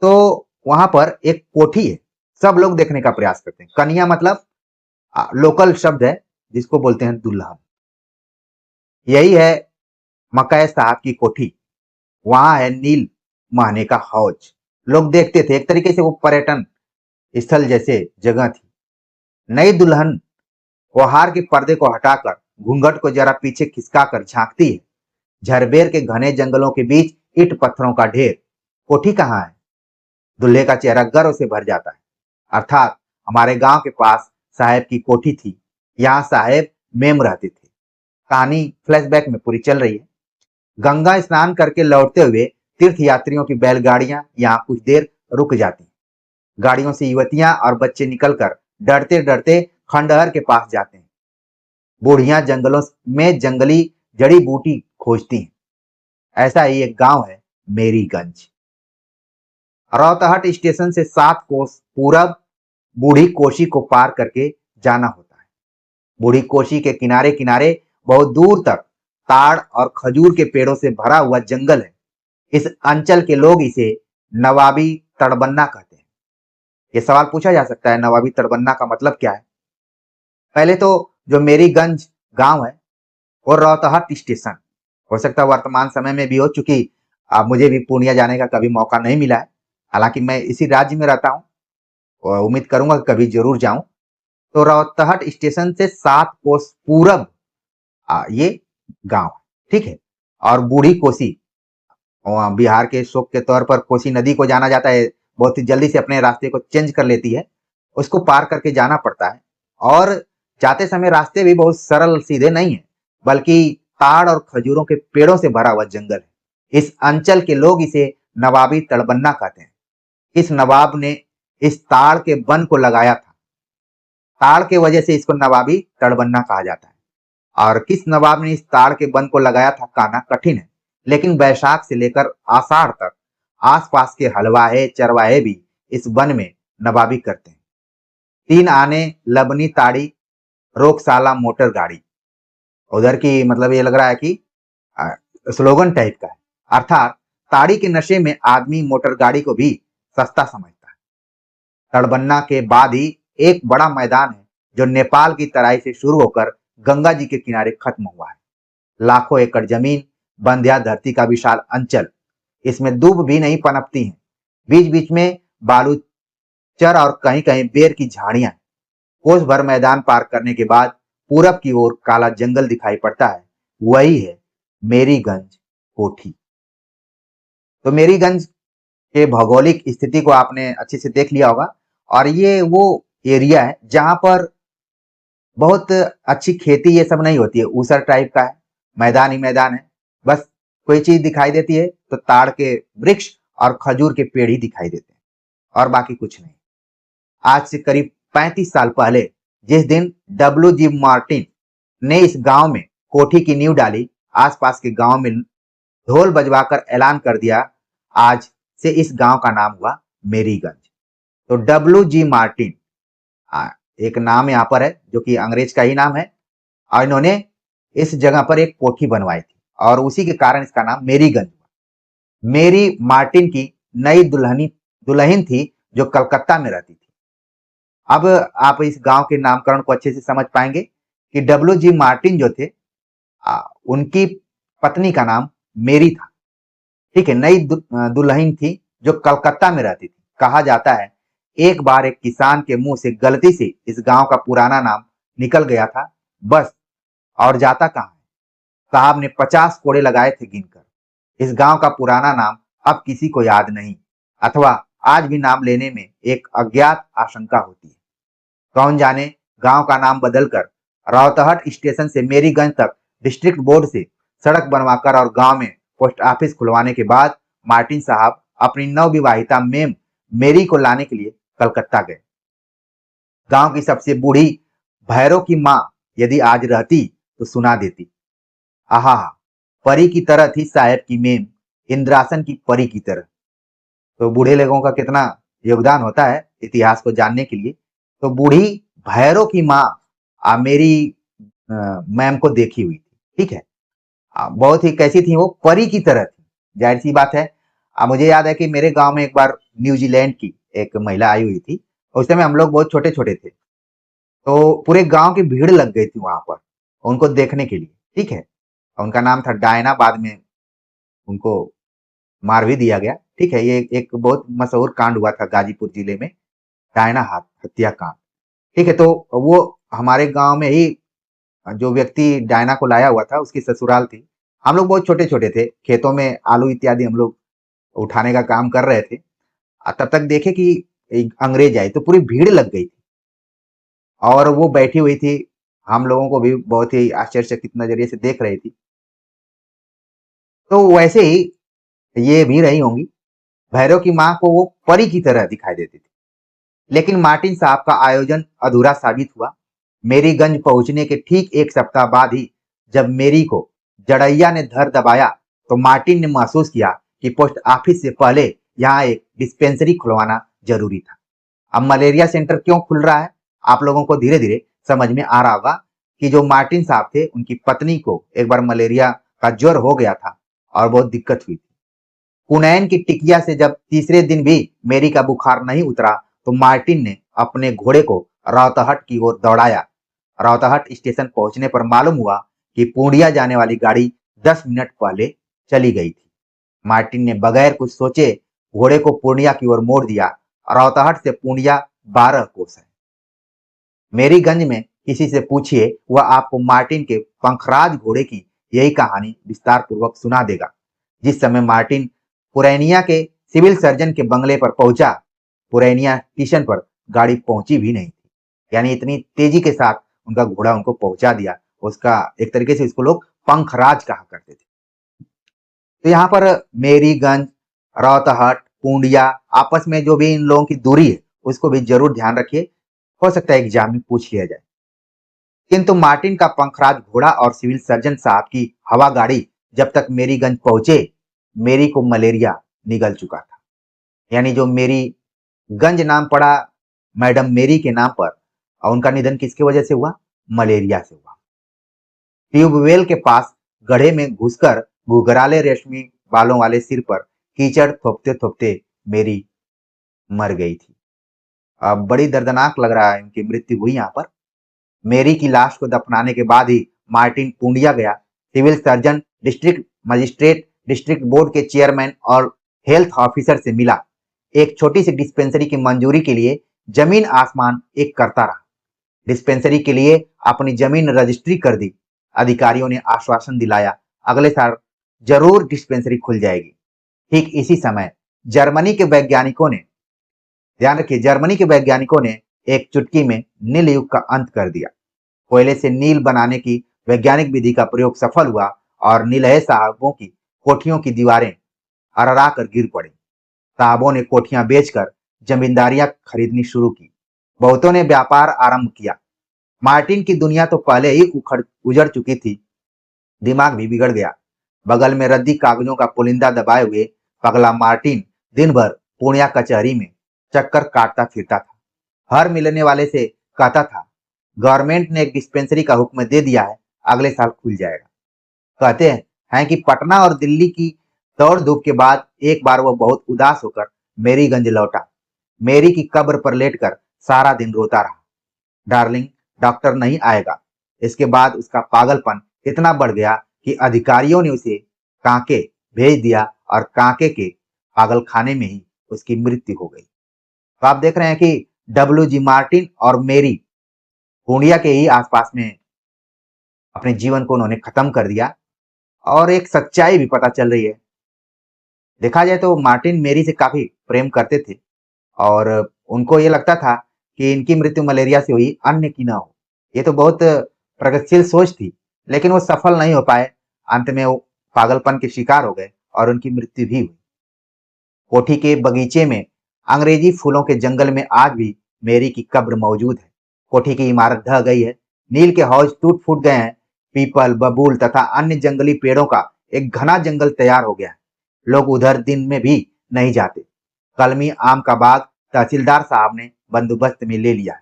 तो वहां पर एक कोठी है, सब लोग देखने का प्रयास करते हैं। कन्या मतलब लोकल शब्द है जिसको बोलते हैं दुल्हन। यही है मकई साहब की कोठी। वहां है नील महने का हौज। लोग देखते थे, एक तरीके से वो पर्यटन स्थल जैसे जगह थी। नई दुल्हन ओहार के पर्दे को हटाकर घूंघट को जरा पीछे खिसकाकर झांकती है। झरबेर के घने जंगलों के बीच ईंट पत्थरों का ढेर। कोठी कहाँ है? दूल्हे का चेहरा गर्व से भर जाता है। अर्थात हमारे गांव के पास साहेब की कोठी थी, यहाँ साहेब मेम रहते थे। कहानी फ्लैशबैक में पूरी चल रही है। गंगा स्नान करके लौटते हुए तीर्थ यात्रियों की बैलगाड़ियां यहाँ कुछ देर रुक जाती हैं। गाड़ियों से युवतियां और बच्चे निकलकर डरते डरते खंडहर के पास जाते हैं। बूढ़ियां जंगलों में जंगली जड़ी बूटी खोजती हैं। ऐसा ही एक गांव है मेरीगंज। रौतहट स्टेशन से 7 कोस पूरब बूढ़ी कोशी को पार करके जाना होता है। बूढ़ी कोशी के किनारे किनारे बहुत दूर तक ताड़ और खजूर के पेड़ों से भरा हुआ जंगल है। इस अंचल के लोग इसे नवाबी तड़बन्ना कहते हैं। ये सवाल पूछा जा सकता है, नवाबी तड़बन्ना का मतलब क्या है? पहले तो जो मेरीगंज गांव है वो रौतहट स्टेशन, हो सकता है वर्तमान समय में भी हो, चूंकि मुझे भी पूर्णिया जाने का कभी मौका नहीं मिला है। हालांकि मैं इसी राज्य में रहता हूँ और उम्मीद करूंगा कि कभी जरूर जाऊं। तो रौतहट स्टेशन से 7 कोस पूरब ये गांव, ठीक है। और बूढ़ी कोसी बिहार के शोक के तौर पर कोसी नदी को जाना जाता है, बहुत ही जल्दी से अपने रास्ते को चेंज कर लेती है, उसको पार करके जाना पड़ता है। और जाते समय रास्ते भी बहुत सरल सीधे नहीं है, बल्कि ताड़ और खजूरों के पेड़ों से भरा हुआ जंगल है। इस अंचल के लोग इसे नवाबी तड़बन्ना कहते हैं। इस नवाब ने इस ताड़ के वन को लगाया था। ताड़ के वजह से इसको नवाबी तड़बन्ना कहा जाता है। और किस नवाब ने इस ताड़ के वन को लगाया था कहना कठिन है, लेकिन वैशाख से लेकर आषाढ़ तक आसपास के हलवाहे चरवाहे भी इस वन में नवाबी करते हैं। 3 आने लबनी ताड़ी रोकशाला मोटर गाड़ी। उधर की मतलब ये लग रहा है कि स्लोगन टाइप का है, अर्थात ताड़ी के नशे में आदमी मोटर गाड़ी को भी सस्ता समझता है। तड़बन्ना के बाद ही एक बड़ा मैदान है जो नेपाल की तराई से शुरू होकर गंगा जी के किनारे खत्म हुआ है। लाखों एकड़ जमीन, बंध्या धरती का विशाल अंचल। इसमें दूब भी नहीं पनपती हैं। बीच बीच में बालू चर और कहीं कहीं बेर की झाड़ियां। कोस भर मैदान पार करने के बाद पूरब की ओर काला जंगल दिखाई पड़ता है, वही है मेरीगंज कोठी। तो मेरीगंज के भौगोलिक स्थिति को आपने अच्छे से देख लिया होगा, और ये वो एरिया है जहां पर बहुत अच्छी खेती ये सब नहीं होती है, ऊसर टाइप का है, मैदान ही मैदान है, बस कोई चीज दिखाई देती है तो ताड़ के वृक्ष और खजूर के पेड़ ही दिखाई देते हैं, और बाकी कुछ नहीं। आज से करीब 35 साल पहले जिस दिन डब्ल्यू जी मार्टिन ने इस गांव में कोठी की नींव डाली, आसपास के गांव में ढोल बजवाकर ऐलान कर दिया, आज से इस गांव का नाम हुआ मेरीगंज। तो डब्ल्यू जी मार्टिन एक नाम यहाँ पर है जो कि अंग्रेज का ही नाम है, और इन्होंने इस जगह पर एक कोठी बनवाई थी और उसी के कारण इसका नाम मेरीगंज हुआ। मेरी मार्टिन की नई दुल्हन थी जो कलकत्ता में रहती थी। अब आप इस गांव के नामकरण को अच्छे से समझ पाएंगे कि डब्ल्यू जी मार्टिन जो थे, उनकी पत्नी का नाम मेरी था। ठीक है, नई दुल्हन थी जो कलकत्ता में रहती थी। कहा जाता है एक बार एक किसान के मुंह से गलती से इस गांव का पुराना नाम निकल गया था, बस, और जाता कहां है। साहब ने 50 कोड़े लगाए थे गिनकर। इस गांव का पुराना नाम अब किसी को याद नहीं, अथवा आज भी नाम लेने में एक अज्ञात आशंका होती है। कौन जाने गांव का नाम बदलकर रौतहट स्टेशन से मेरीगंज तक डिस्ट्रिक्ट बोर्ड से सड़क बनवाकर और गांव में पोस्ट ऑफिस खुलवाने के बाद मार्टिन साहब अपनी नवविवाहिता मेम मेरी को लाने के लिए कलकत्ता गए। गांव की सबसे बूढ़ी भैरव की मां यदि आज रहती तो सुना देती, आहा, परी की तरह थी साहब की मेम, इंद्रासन की परी की तरह। तो बूढ़े लोगों का कितना योगदान होता है इतिहास को जानने के लिए। तो बूढ़ी भैरव की माँ मेरी मैम को देखी हुई थी। ठीक है, बहुत ही कैसी थी वो, परी की तरह थी। जाहिर सी बात है। मुझे याद है कि मेरे गांव में एक बार न्यूजीलैंड की एक महिला आई हुई थी। उस समय हम लोग बहुत छोटे छोटे थे, तो पूरे गांव की भीड़ लग गई थी वहां पर उनको देखने के लिए। ठीक है, उनका नाम था डायना। बाद में उनको मार भी दिया गया। ठीक है, ये एक बहुत मशहूर कांड हुआ था गाजीपुर जिले में, डायना हत्या कांड। ठीक है, तो वो हमारे गांव में ही जो व्यक्ति डायना को लाया हुआ था उसकी ससुराल थी। हम लोग बहुत छोटे छोटे थे, खेतों में आलू इत्यादि हम लोग उठाने का काम कर रहे थे। तब तक देखे कि एक अंग्रेज आई, तो पूरी भीड़ लग गई थी और वो बैठी हुई थी। हम लोगों को भी बहुत ही आश्चर्यचकित नजरिए से देख रही थी। तो वैसे ही ये भी रही होंगी। भैरव की मां को वो परी की तरह दिखाई देती थी। लेकिन मार्टिन साहब का आयोजन अधूरा साबित हुआ। मेरीगंज पहुंचने के ठीक एक सप्ताह बाद ही जब मेरी को जड़ैया ने धर दबाया तो मार्टिन ने महसूस किया कि पोस्ट ऑफिस से पहले यहाँ एक डिस्पेंसरी खुलवाना जरूरी था। अब मलेरिया सेंटर क्यों खुल रहा है, आप लोगों को धीरे धीरे समझ में आ रहा होगा कि जो मार्टिन साहब थे उनकी पत्नी को एक बार मलेरिया का ज्वर हो गया था और बहुत दिक्कत हुई थी। कुनैन की टिकिया से जब तीसरे दिन भी मेरी का बुखार नहीं उतरा तो मार्टिन ने अपने घोड़े को रौतहट की ओर दौड़ाया। रौतहट स्टेशन पहुंचने पर मालूम हुआ कि पूर्णिया जाने वाली गाड़ी 10 मिनट पहले चली गई थी। मार्टिन ने बगैर कुछ सोचे घोड़े को पूर्णिया की ओर मोड़ दिया। रौतहट से पूर्णिया 12 कोस है। मेरीगंज में किसी से पूछिए, वह आपको मार्टिन के पंखराज घोड़े की यही कहानी विस्तार पूर्वक सुना देगा। जिस समय मार्टिन पुरैनिया के सिविल सर्जन के बंगले पर पहुंचा, पुरैनिया स्टेशन पर गाड़ी पहुंची भी नहीं थी। यानी इतनी तेजी के साथ उनका घोड़ा उनको पहुंचा दिया। उसका एक तरीके से इसको लोग पंखराज कहा करते थे। तो यहाँ पर मेरीगंज, रौतहट, पूंडिया, आपस में जो भी इन लोगों की दूरी है उसको भी जरूर ध्यान रखिए, हो सकता है एग्जाम में पूछ लिया जाए। किंतु मार्टिन का पंखराज घोड़ा और सिविल सर्जन साहब की हवा गाड़ी जब तक मेरीगंज पहुंचे, मेरी को मलेरिया निगल चुका था। यानी जो मेरी गंज नाम पड़ा मैडम मेरी के नाम पर, और उनका निधन किसकी वजह से हुआ, मलेरिया से हुआ। ट्यूबवेल के पास गड्ढे में घुसकर घुघराले रेशमी बालों वाले सिर पर कीचड़ थोपते थोपते मेरी मर गई थी। अब बड़ी दर्दनाक लग रहा है उनकी मृत्यु हुई यहाँ पर। मेरी की लाश को दफनाने के बाद ही मार्टिन पूंडिया गया। Civil surgeon, district magistrate, district board के चेयरमैन और हेल्थ ऑफिसर से मिला। एक छोटी सी डिस्पेंसरी की मंजूरी के लिए जमीन आसमान एक करता रहा। डिस्पेंसरी के लिए अपनी जमीन रजिस्ट्री कर दी। अधिकारियों ने आश्वासन दिलाया अगले साल जरूर डिस्पेंसरी खुल जाएगी। ठीक इसी समय जर्मनी के वैज्ञानिकों ने, ध्यान रखिए, जर्मनी के वैज्ञानिकों ने एक चुटकी में नील युग का अंत कर दिया। कोयले से नील बनाने की वैज्ञानिक विधि का प्रयोग सफल हुआ और नीलहे साहबों की कोठियों की दीवारें अररा कर गिर पड़ी। साहबों ने कोठियां बेचकर जमींदारियां खरीदनी शुरू की। बहुतों ने व्यापार आरंभ किया। मार्टिन की दुनिया तो पहले ही उखड़ उजड़ चुकी थी, दिमाग भी बिगड़ गया। बगल में रद्दी कागजों का पुलिंदा दबाए हुए पगला मार्टिन दिन भर पूर्णिया कचहरी में चक्कर काटता फिरता था। हर मिलने वाले से कहता था, गवर्नमेंट ने एक डिस्पेंसरी का हुक्म दे दिया है, अगले साल खुल जाएगा। कहते हैं कि पटना और दिल्ली की दौड़ धूप के बाद एक बार वह बहुत उदास होकर मेरीगंज लौटा। मेरी की कब्र पर लेटकर सारा दिन रोता रहा। डार्लिंग, डॉक्टर नहीं आएगा। इसके बाद उसका पागलपन इतना बढ़ गया कि अधिकारियों ने उसे कांके भेज दिया और कांके के पागल खाने में ही उसकी मृत्यु हो गई। तो आप देख रहे हैं कि डब्ल्यू जी मार्टिन और मेरी पूर्णिया के ही आसपास में अपने जीवन को उन्होंने खत्म कर दिया। और एक सच्चाई भी पता चल रही है। देखा जाए तो मार्टिन मेरी से काफी प्रेम करते थे और उनको ये लगता था कि इनकी मृत्यु मलेरिया से हुई, अन्य की ना हो। ये तो बहुत प्रगतिशील सोच थी, लेकिन वो सफल नहीं हो पाए। अंत में वो पागलपन के शिकार हो गए और उनकी मृत्यु भी हुई। कोठी के बगीचे में अंग्रेजी फूलों के जंगल में आज भी मेरी की कब्र मौजूद है। कोठी की इमारत ढह गई है। नील के हौज टूट फूट गए हैं। पीपल, बबूल तथा अन्य जंगली पेड़ों का एक घना जंगल तैयार हो गया है। लोग उधर दिन में भी नहीं जाते। कलमी आम का बाग तहसीलदार साहब ने बंदोबस्त में ले लिया है,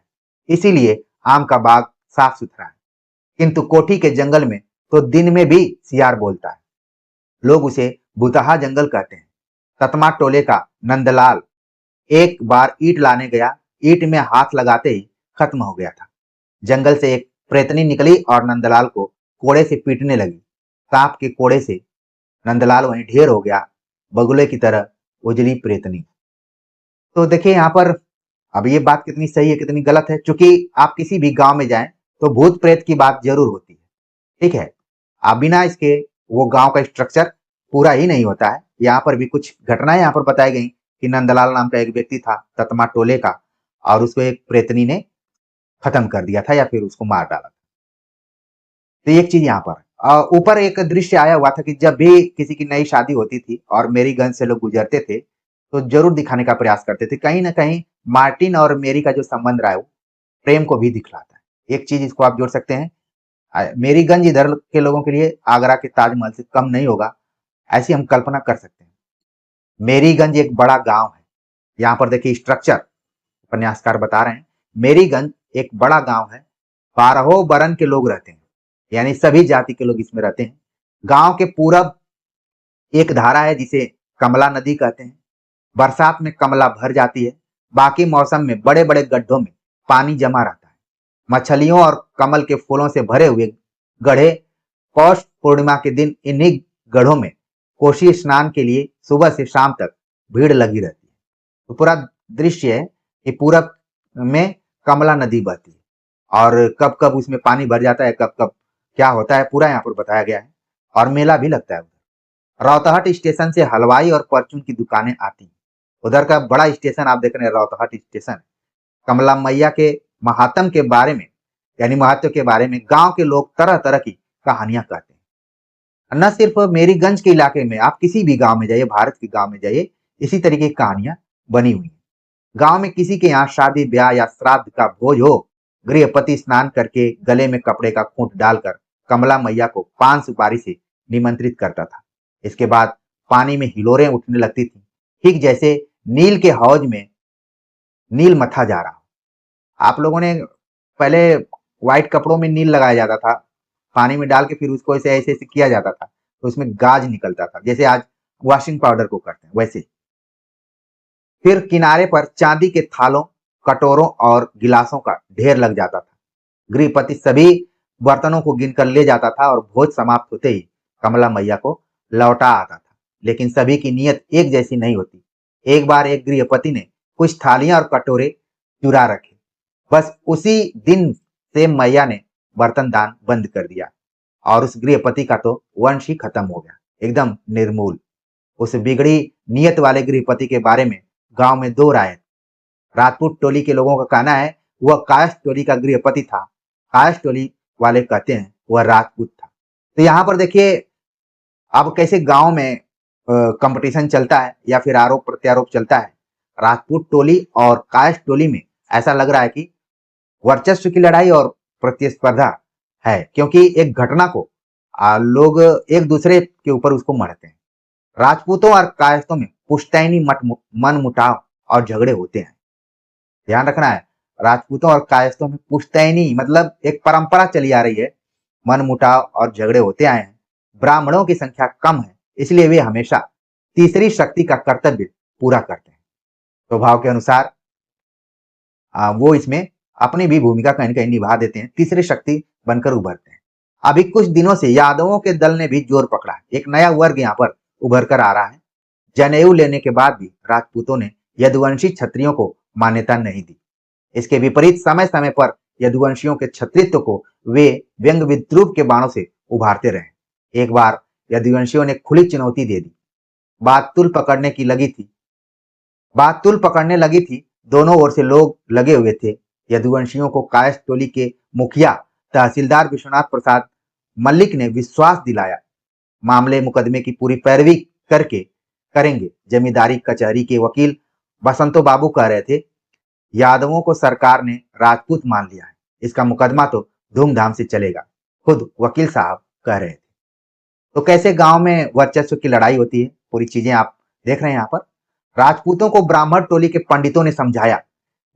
इसीलिए आम का बाग साफ सुथरा है। किंतु कोठी के जंगल में तो दिन में भी सियार बोलता है। लोग उसे बुतहा जंगल कहते हैं। ततमा टोले का नंदलाल एक बार ईंट लाने गया। ईंट में हाथ लगाते ही खत्म हो गया था। जंगल से एक प्रेतनी निकली और नंदलाल को कोड़े से पीटने लगी। सांप के कोड़े से नंदलाल वहीं ढेर हो गया, बगुले की तरह उजली प्रेतनी। तो देखिए यहाँ पर अब ये बात कितनी सही है कितनी गलत है। चूंकि आप किसी भी गांव में जाएं तो भूत प्रेत की बात जरूर होती है, ठीक है। आप बिना इसके वो गांव का स्ट्रक्चर पूरा ही नहीं होता है। यहाँ पर भी कुछ घटनाएं यहाँ पर बताई गई कि नंदलाल नाम का एक व्यक्ति था ततमा टोले का, और उसको एक प्रेतनी ने खत्म कर दिया था या फिर उसको मार डाला था। तो एक चीज यहाँ पर ऊपर एक दृश्य आया हुआ था कि जब भी किसी की नई शादी होती थी और मेरीगंज से लोग गुजरते थे तो जरूर दिखाने का प्रयास करते थे। कहीं ना कहीं मार्टिन और मेरी का जो संबंध रहा है वो प्रेम को भी दिखलाता है। एक चीज इसको आप जोड़ सकते हैं, मेरीगंज इधर के लोगों के लिए आगरा के ताजमहल से कम नहीं होगा, ऐसी हम कल्पना कर सकते हैं। मेरीगंज एक बड़ा गांव है। यहाँ पर देखिए स्ट्रक्चर उपन्यासकार बता रहे हैं। मेरीगंज एक बड़ा गांव है। 12 बरन के लोग रहते हैं, यानी सभी जाति के लोग इसमें रहते हैं। गांव के पूरब एक धारा है जिसे कमला नदी कहते हैं। बरसात में कमला भर जाती है। बाकी मौसम में बड़े बड़े गड्ढों में पानी जमा रहता है। मछलियों और कमल के फूलों से भरे हुए गड्ढे, पौष पूर्णिमा के दिन इन्हीं गड्ढों में कोशी स्नान के लिए सुबह से शाम तक भीड़ लगी रहती है। तो पूरा दृश्य है कि पूरब में कमला नदी बहती है और कब कब उसमें पानी भर जाता है, कब कब क्या होता है, पूरा यहाँ पर बताया गया है। और मेला भी लगता है उधर। रौतहट स्टेशन से हलवाई और परचून की दुकानें आती हैं। उधर का बड़ा स्टेशन आप देख रहे हैं, रौतहट स्टेशन। कमला मैया के महात्म के बारे में, यानी महत्व के बारे में गांव के लोग तरह तरह की कहानियां कहते हैं। न सिर्फ मेरीगंज के इलाके में, आप किसी भी गांव में जाइए, भारत के गांव में जाइए, इसी तरीके की कहानियां बनी हुई हैं। गांव में किसी के यहाँ शादी ब्याह या श्राद्ध का भोज हो, गृहपति स्नान करके गले में कपड़े का खूंट डालकर कमला मैया को पान सुपारी से निमंत्रित करता था। इसके बाद पानी में हिलोरें उठने लगती थी, ठीक जैसे नील के हौज में नील मथा जा रहा हो। आप लोगों ने पहले व्हाइट कपड़ों में नील लगाया जाता था, पानी में डाल के फिर उसको ऐसे ऐसे ऐसे किया जाता था तो उसमें गाज निकलता था, जैसे आज वॉशिंग पाउडर को करते हैं वैसे। फिर किनारे पर चांदी के थालों, कटोरों और गिलासों का ढेर लग जाता था। गृहपति सभी बर्तनों को गिनकर ले जाता था और भोज समाप्त होते ही कमला मैया को लौटा आता था। लेकिन सभी की नीयत एक जैसी नहीं होती। एक बार एक गृहपति ने कुछ थालियां और कटोरे चुरा रखे। बस उसी दिन से मैया ने बर्तन दान बंद कर दिया और उस गृहपति का तो वंश ही खत्म हो गया, एकदम निर्मूल। उस बिगड़ी नियत वाले गृहपति के बारे में गांव में दो राय। राजपूत टोली के लोगों का कहना है वह कायस्थ टोली का गृहपति था, कायस्थ टोली वाले कहते हैं वह राजपूत था। तो यहाँ पर देखिए अब कैसे गांव में कंपटीशन चलता है या फिर आरोप प्रत्यारोप चलता है, राजपूत टोली और कायस्थ टोली में ऐसा लग रहा है कि वर्चस्व की लड़ाई और प्रतिस्पर्धा है, क्योंकि एक घटना को लोग एक दूसरे के ऊपर उसको मढ़ते हैं। राजपूतों और कायस्थों में पुश्तैनी मन मुटाव और झगड़े होते हैं। ध्यान रखना है, राजपूतों और कायस्थों में पुश्तैनी मतलब एक परंपरा चली आ रही है, मन मुटाव और झगड़े होते आए हैं। ब्राह्मणों की संख्या कम है, इसलिए वे हमेशा तीसरी शक्ति का कर्तव्य पूरा करते हैं। स्वभाव के अनुसार वो इसमें अपनी भी भूमिका कहीं न कहीं निभा देते हैं, तीसरी शक्ति बनकर उभरते हैं। अभी कुछ दिनों से यादवों के दल ने भी जोर पकड़ा है, एक नया वर्ग यहाँ पर उभर कर आ रहा है। जनेऊ लेने के बाद भी राजपूतों ने यदुवंशी क्षत्रियों को मान्यता नहीं दी। इसके विपरीत समय समय पर यदुवंशियों के क्षत्रित्व को वे व्यंग विद्रूप के बाणों से उभारते रहे। एक बार यदुवंशियों ने खुली चुनौती दे दी। बात तुल पकड़ने की लगी थी बात तुल पकड़ने लगी थी, दोनों ओर से लोग लगे हुए थे। यदुवंशियों को कायस्थ टोली के मुखिया तहसीलदार विश्वनाथ प्रसाद मल्लिक ने विश्वास दिलाया, मामले मुकदमे की पूरी पैरवी करके करेंगे। जमींदारी कचहरी के वकील बसंतो बाबू कह रहे थे, यादवों को सरकार ने राजपूत मान लिया है, इसका मुकदमा तो धूमधाम से चलेगा, खुद वकील साहब कह रहे थे। तो कैसे गांव में वर्चस्व की लड़ाई होती है, पूरी चीजें आप देख रहे हैं यहाँ पर। राजपूतों को ब्राह्मण टोली के पंडितों ने समझाया,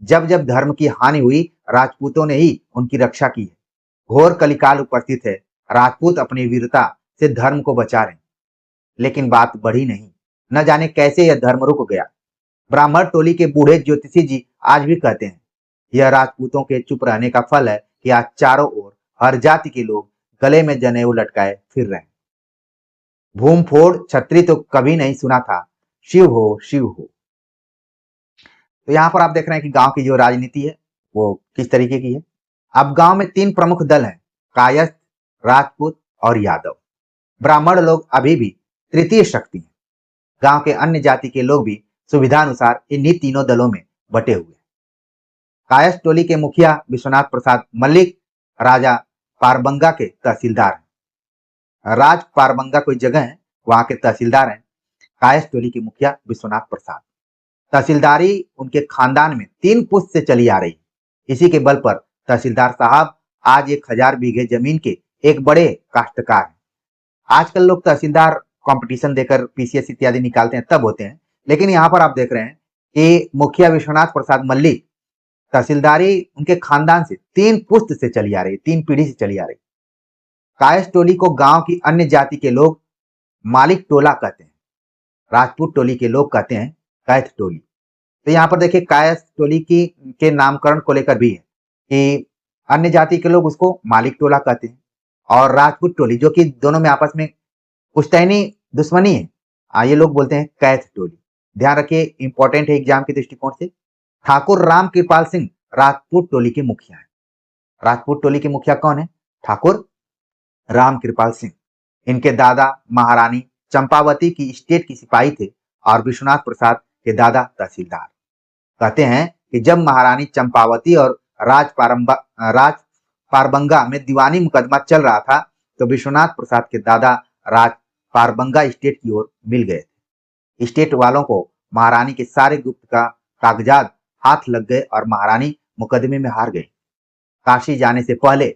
जब जब धर्म की हानि हुई, राजपूतों ने ही उनकी रक्षा की है। घोर कलिकाल उपस्थित है, राजपूत अपनी वीरता से धर्म को बचा रहे, लेकिन बात बढ़ी नहीं। न जाने कैसे यह धर्म रुक गया। ब्राह्मण टोली के बूढ़े ज्योतिषी जी आज भी कहते हैं, यह राजपूतों के चुप रहने का फल है कि आज चारों ओर हर जाति के लोग गले में जनेऊ लटकाए फिर रहे हैं। भूम फोड़ छत्री तो कभी नहीं सुना था, शिव हो शिव हो। तो यहाँ पर आप देख रहे हैं कि गांव की जो राजनीति है वो किस तरीके की है। अब गांव में तीन प्रमुख दल हैं, कायस्थ, राजपूत और यादव। ब्राह्मण लोग अभी भी तृतीय शक्ति हैं। गांव के अन्य जाति के लोग भी सुविधानुसार इन्हीं तीनों दलों में बटे हुए हैं। कायस्थ टोली के मुखिया विश्वनाथ प्रसाद मल्लिक राजा पारबंगा के तहसीलदार हैं। राज पारबंगा कोई जगह है, वहां के तहसीलदार हैं कायस्थ टोली के मुखिया विश्वनाथ प्रसाद। तहसीलदारी उनके खानदान में 3 पुश्त से चली आ रही है। इसी के बल पर तहसीलदार साहब आज 1000 बीघे जमीन के एक बड़े काश्तकार हैं। आजकल लोग तहसीलदार कंपटीशन देकर पीसीएस इत्यादि निकालते हैं तब होते हैं, लेकिन यहाँ पर आप देख रहे हैं कि मुखिया विश्वनाथ प्रसाद मल्लिक तहसीलदारी उनके खानदान से 3 पुश्त से चली आ रही है, 3 पीढ़ी से चली आ रही। कायस्थ टोली को गांव की अन्य जाति के लोग मालिक टोला कहते हैं, राजपूत टोली के लोग कहते हैं कैथ टोली। तो यहाँ पर देखिए कायस्थ टोली की के नामकरण को लेकर भी है कि अन्य जाति के लोग उसको मालिक टोला कहते हैं, और राजपूत टोली जो कि दोनों में आपस में पुश्तैनी दुश्मनी है, ये लोग बोलते हैं कैथ टोली। ध्यान रखिए, इंपॉर्टेंट है एग्जाम के दृष्टिकोण से। ठाकुर राम कृपाल सिंह राजपूत टोली के मुखिया है। राजपूत टोली के मुखिया कौन है? ठाकुर राम कृपाल सिंह। इनके दादा महारानी चंपावती की स्टेट की सिपाही थे और विश्वनाथ प्रसाद के दादा तहसीलदार। कहते हैं कि जब महारानी चंपावती और राज पारबंगा में दीवानी मुकदमा चल रहा था, तो विश्वनाथ प्रसाद के दादा राज पारबंगा स्टेट की ओर मिल गए थे। स्टेट वालों को महारानी के सारे गुप्त का कागजात हाथ लग गए और महारानी मुकदमे में हार गई। काशी जाने से पहले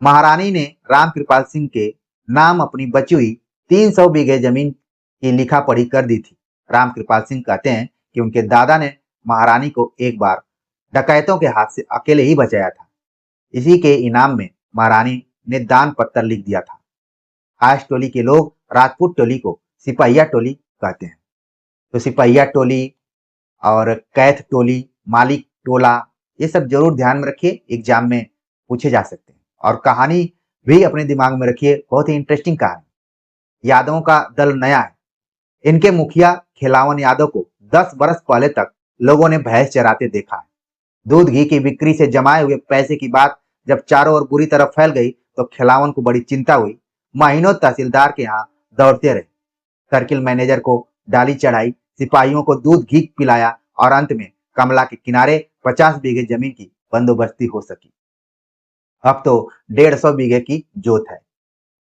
महारानी ने राम कृपाल सिंह के नाम अपनी बची हुई 300 बीघे जमीन की लिखा पढ़ी कर दी थी। राम कृपाल सिंह कहते हैं कि उनके दादा ने महारानी को एक बार डकैतों के हाथ से अकेले ही बचाया था। इसी के इनाम में महारानी ने दान पत्र लिख दिया था। कायस्थ टोली के लोग राजपूत टोली को सिपहिया टोली कहते हैं। तो सिपहिया टोली और कैथ टोली, मालिक टोला, ये सब जरूर ध्यान में रखिए, एग्जाम में पूछे जा सकते हैं। और कहानी भी अपने दिमाग में रखिए, बहुत ही इंटरेस्टिंग कहानी। यादवों का दल नया है। इनके मुखिया खिलावन यादव को 10 बरस पहले तक लोगों ने भैंस चराते देखा है। दूध घी की बिक्री से जमाए हुए पैसे की बात जब चारों ओर बुरी तरह फैल गई, तो खिलावन को बड़ी चिंता हुई। महीनों तहसीलदार के यहाँ दौड़ते रहे, सर्किल मैनेजर को डाली चढ़ाई, सिपाहियों को दूध घी पिलाया और अंत में कमला के किनारे 50 बीघे जमीन की बंदोबस्ती हो सकी। अब तो 150 बीघे की जोत है।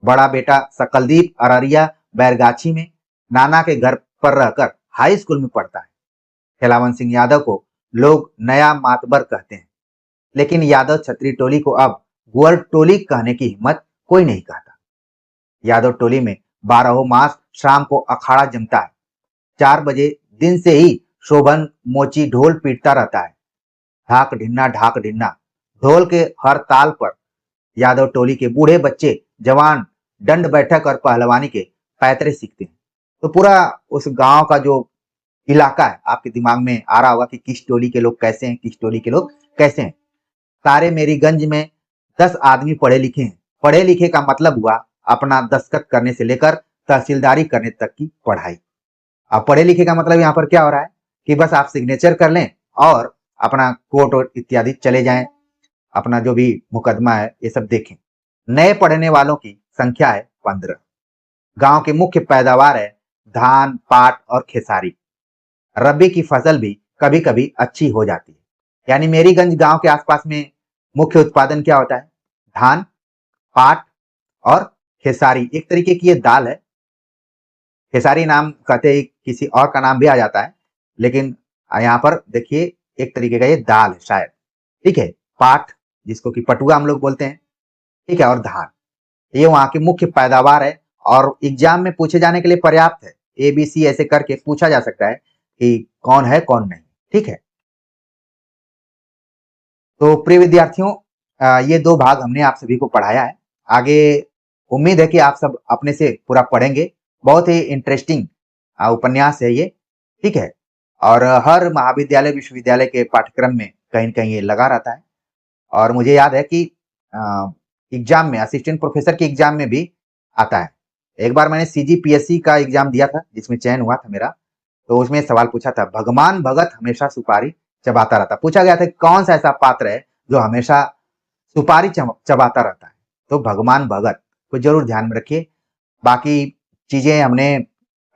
बड़ा बेटा सकलदीप अररिया बैरगाछी में नाना के घर पर रहकर हाई स्कूल में पढ़ता है। खेलावन सिंह यादव को लोग नया मातबर कहते हैं, लेकिन यादव छतरी टोली को अब गुअर टोली कहने की हिम्मत कोई नहीं कहता। यादव टोली में 12 मास शाम को अखाड़ा जमता है। 4 बजे दिन से ही शोभन मोची ढोल पीटता रहता है। ढाक ढिन्ना ढोल के हर ताल पर यादव टोली के बूढ़े बच्चे जवान दंड बैठक और पहलवानी के पैतरे सीखते हैं। तो पूरा उस गांव का जो इलाका है आपके दिमाग में आ रहा होगा कि किस टोली के लोग कैसे हैं, किस टोली के लोग कैसे हैं। सारे मेरीगंज में 10 आदमी पढ़े लिखे हैं। पढ़े लिखे का मतलब हुआ अपना दस्तखत करने से लेकर तहसीलदारी करने तक की पढ़ाई। अब पढ़े लिखे का मतलब यहाँ पर क्या हो रहा है कि बस आप सिग्नेचर कर लें और अपना कोर्ट और इत्यादि चले जाएं, अपना जो भी मुकदमा है ये सब देखें। नए पढ़ने वालों की संख्या है 15। गांव की मुख्य पैदावार है धान, पाट और खेसारी। रबी की फसल भी कभी कभी अच्छी हो जाती है। यानी मेरीगंज गांव के आसपास में मुख्य उत्पादन क्या होता है? धान, पाट और खेसारी। एक तरीके की ये दाल है। खेसारी नाम कहते ही किसी और का नाम भी आ जाता है, लेकिन यहाँ पर देखिए एक तरीके का ये दाल है शायद। ठीक है, पाट जिसको कि पटुआ हम लोग बोलते हैं, ठीक है, और धान, ये वहां की मुख्य पैदावार है और एग्जाम में पूछे जाने के लिए पर्याप्त है। ABC ऐसे करके पूछा जा सकता है कि कौन है कौन नहीं। ठीक है, तो प्रिय विद्यार्थियों, ये 2 भाग हमने आप सभी को पढ़ाया है। आगे उम्मीद है कि आप सब अपने से पूरा पढ़ेंगे। बहुत ही इंटरेस्टिंग उपन्यास है ये। ठीक है, और हर महाविद्यालय विश्वविद्यालय के पाठ्यक्रम में कहीं न कहीं ये लगा रहता है। और मुझे याद है कि एग्जाम में असिस्टेंट प्रोफेसर के एग्जाम में भी आता है। एक बार मैंने CGPSC का एग्जाम दिया था जिसमें चयन हुआ था मेरा, तो उसमें सवाल पूछा था, भगवान भगत हमेशा सुपारी चबाता रहता। पूछा गया था कौन सा ऐसा पात्र है जो हमेशा सुपारी चबाता रहता है? तो भगवान भगत को जरूर ध्यान में रखिए। बाकी चीजें हमने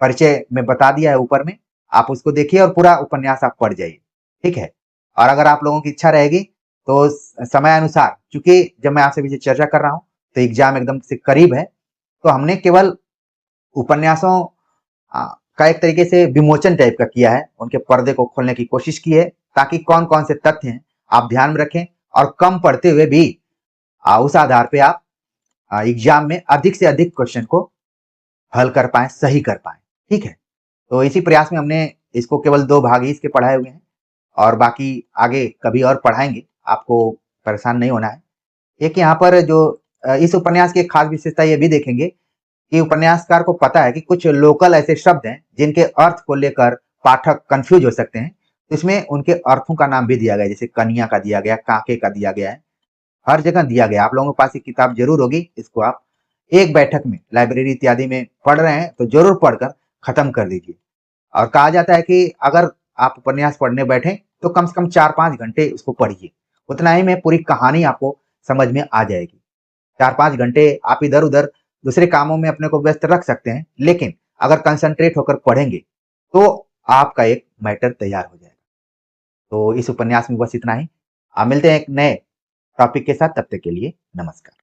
परिचय में बता दिया है ऊपर में, आप उसको देखिए और पूरा उपन्यास आप पढ़ जाइए। ठीक है, और अगर आप लोगों की इच्छा रहेगी तो समय अनुसार, चूंकि जब मैं आपसे पीछे चर्चा कर रहा हूँ तो एग्जाम एकदम से करीब है, तो हमने केवल उपन्यासों का एक तरीके से विमोचन टाइप का किया है, उनके पर्दे को खोलने की कोशिश की है ताकि कौन कौन से तथ्य हैं आप ध्यान में रखें और कम पढ़ते हुए भी उस आधार पे आप एग्जाम में अधिक से अधिक क्वेश्चन को हल कर पाए, सही कर पाए। ठीक है, तो इसी प्रयास में हमने इसको केवल 2 भाग ही इसके पढ़ाए हुए हैं और बाकी आगे कभी और पढ़ाएंगे, आपको परेशान नहीं होना है। एक यहाँ पर जो इस उपन्यास की एक खास विशेषता ये भी देखेंगे कि उपन्यासकार को पता है कि कुछ लोकल ऐसे शब्द हैं जिनके अर्थ को लेकर पाठक कंफ्यूज हो सकते हैं, तो इसमें उनके अर्थों का नाम भी दिया गया, जैसे कनिया का दिया गया, काके का दिया गया है, हर जगह दिया गया। आप लोगों के पास ये किताब जरूर होगी, इसको आप एक बैठक में लाइब्रेरी इत्यादि में पढ़ रहे हैं तो जरूर पढ़कर खत्म कर दीजिए। और कहा जाता है कि अगर आप उपन्यास पढ़ने बैठे तो कम से कम 4-5 घंटे उसको पढ़िए, उतना ही में पूरी कहानी आपको समझ में आ जाएगी। 4-5 घंटे आप इधर उधर दूसरे कामों में अपने को व्यस्त रख सकते हैं, लेकिन अगर कंसंट्रेट होकर पढ़ेंगे तो आपका एक मैटर तैयार हो जाएगा। तो इस उपन्यास में बस इतना ही। आप मिलते हैं एक नए टॉपिक के साथ, तब तक के लिए नमस्कार।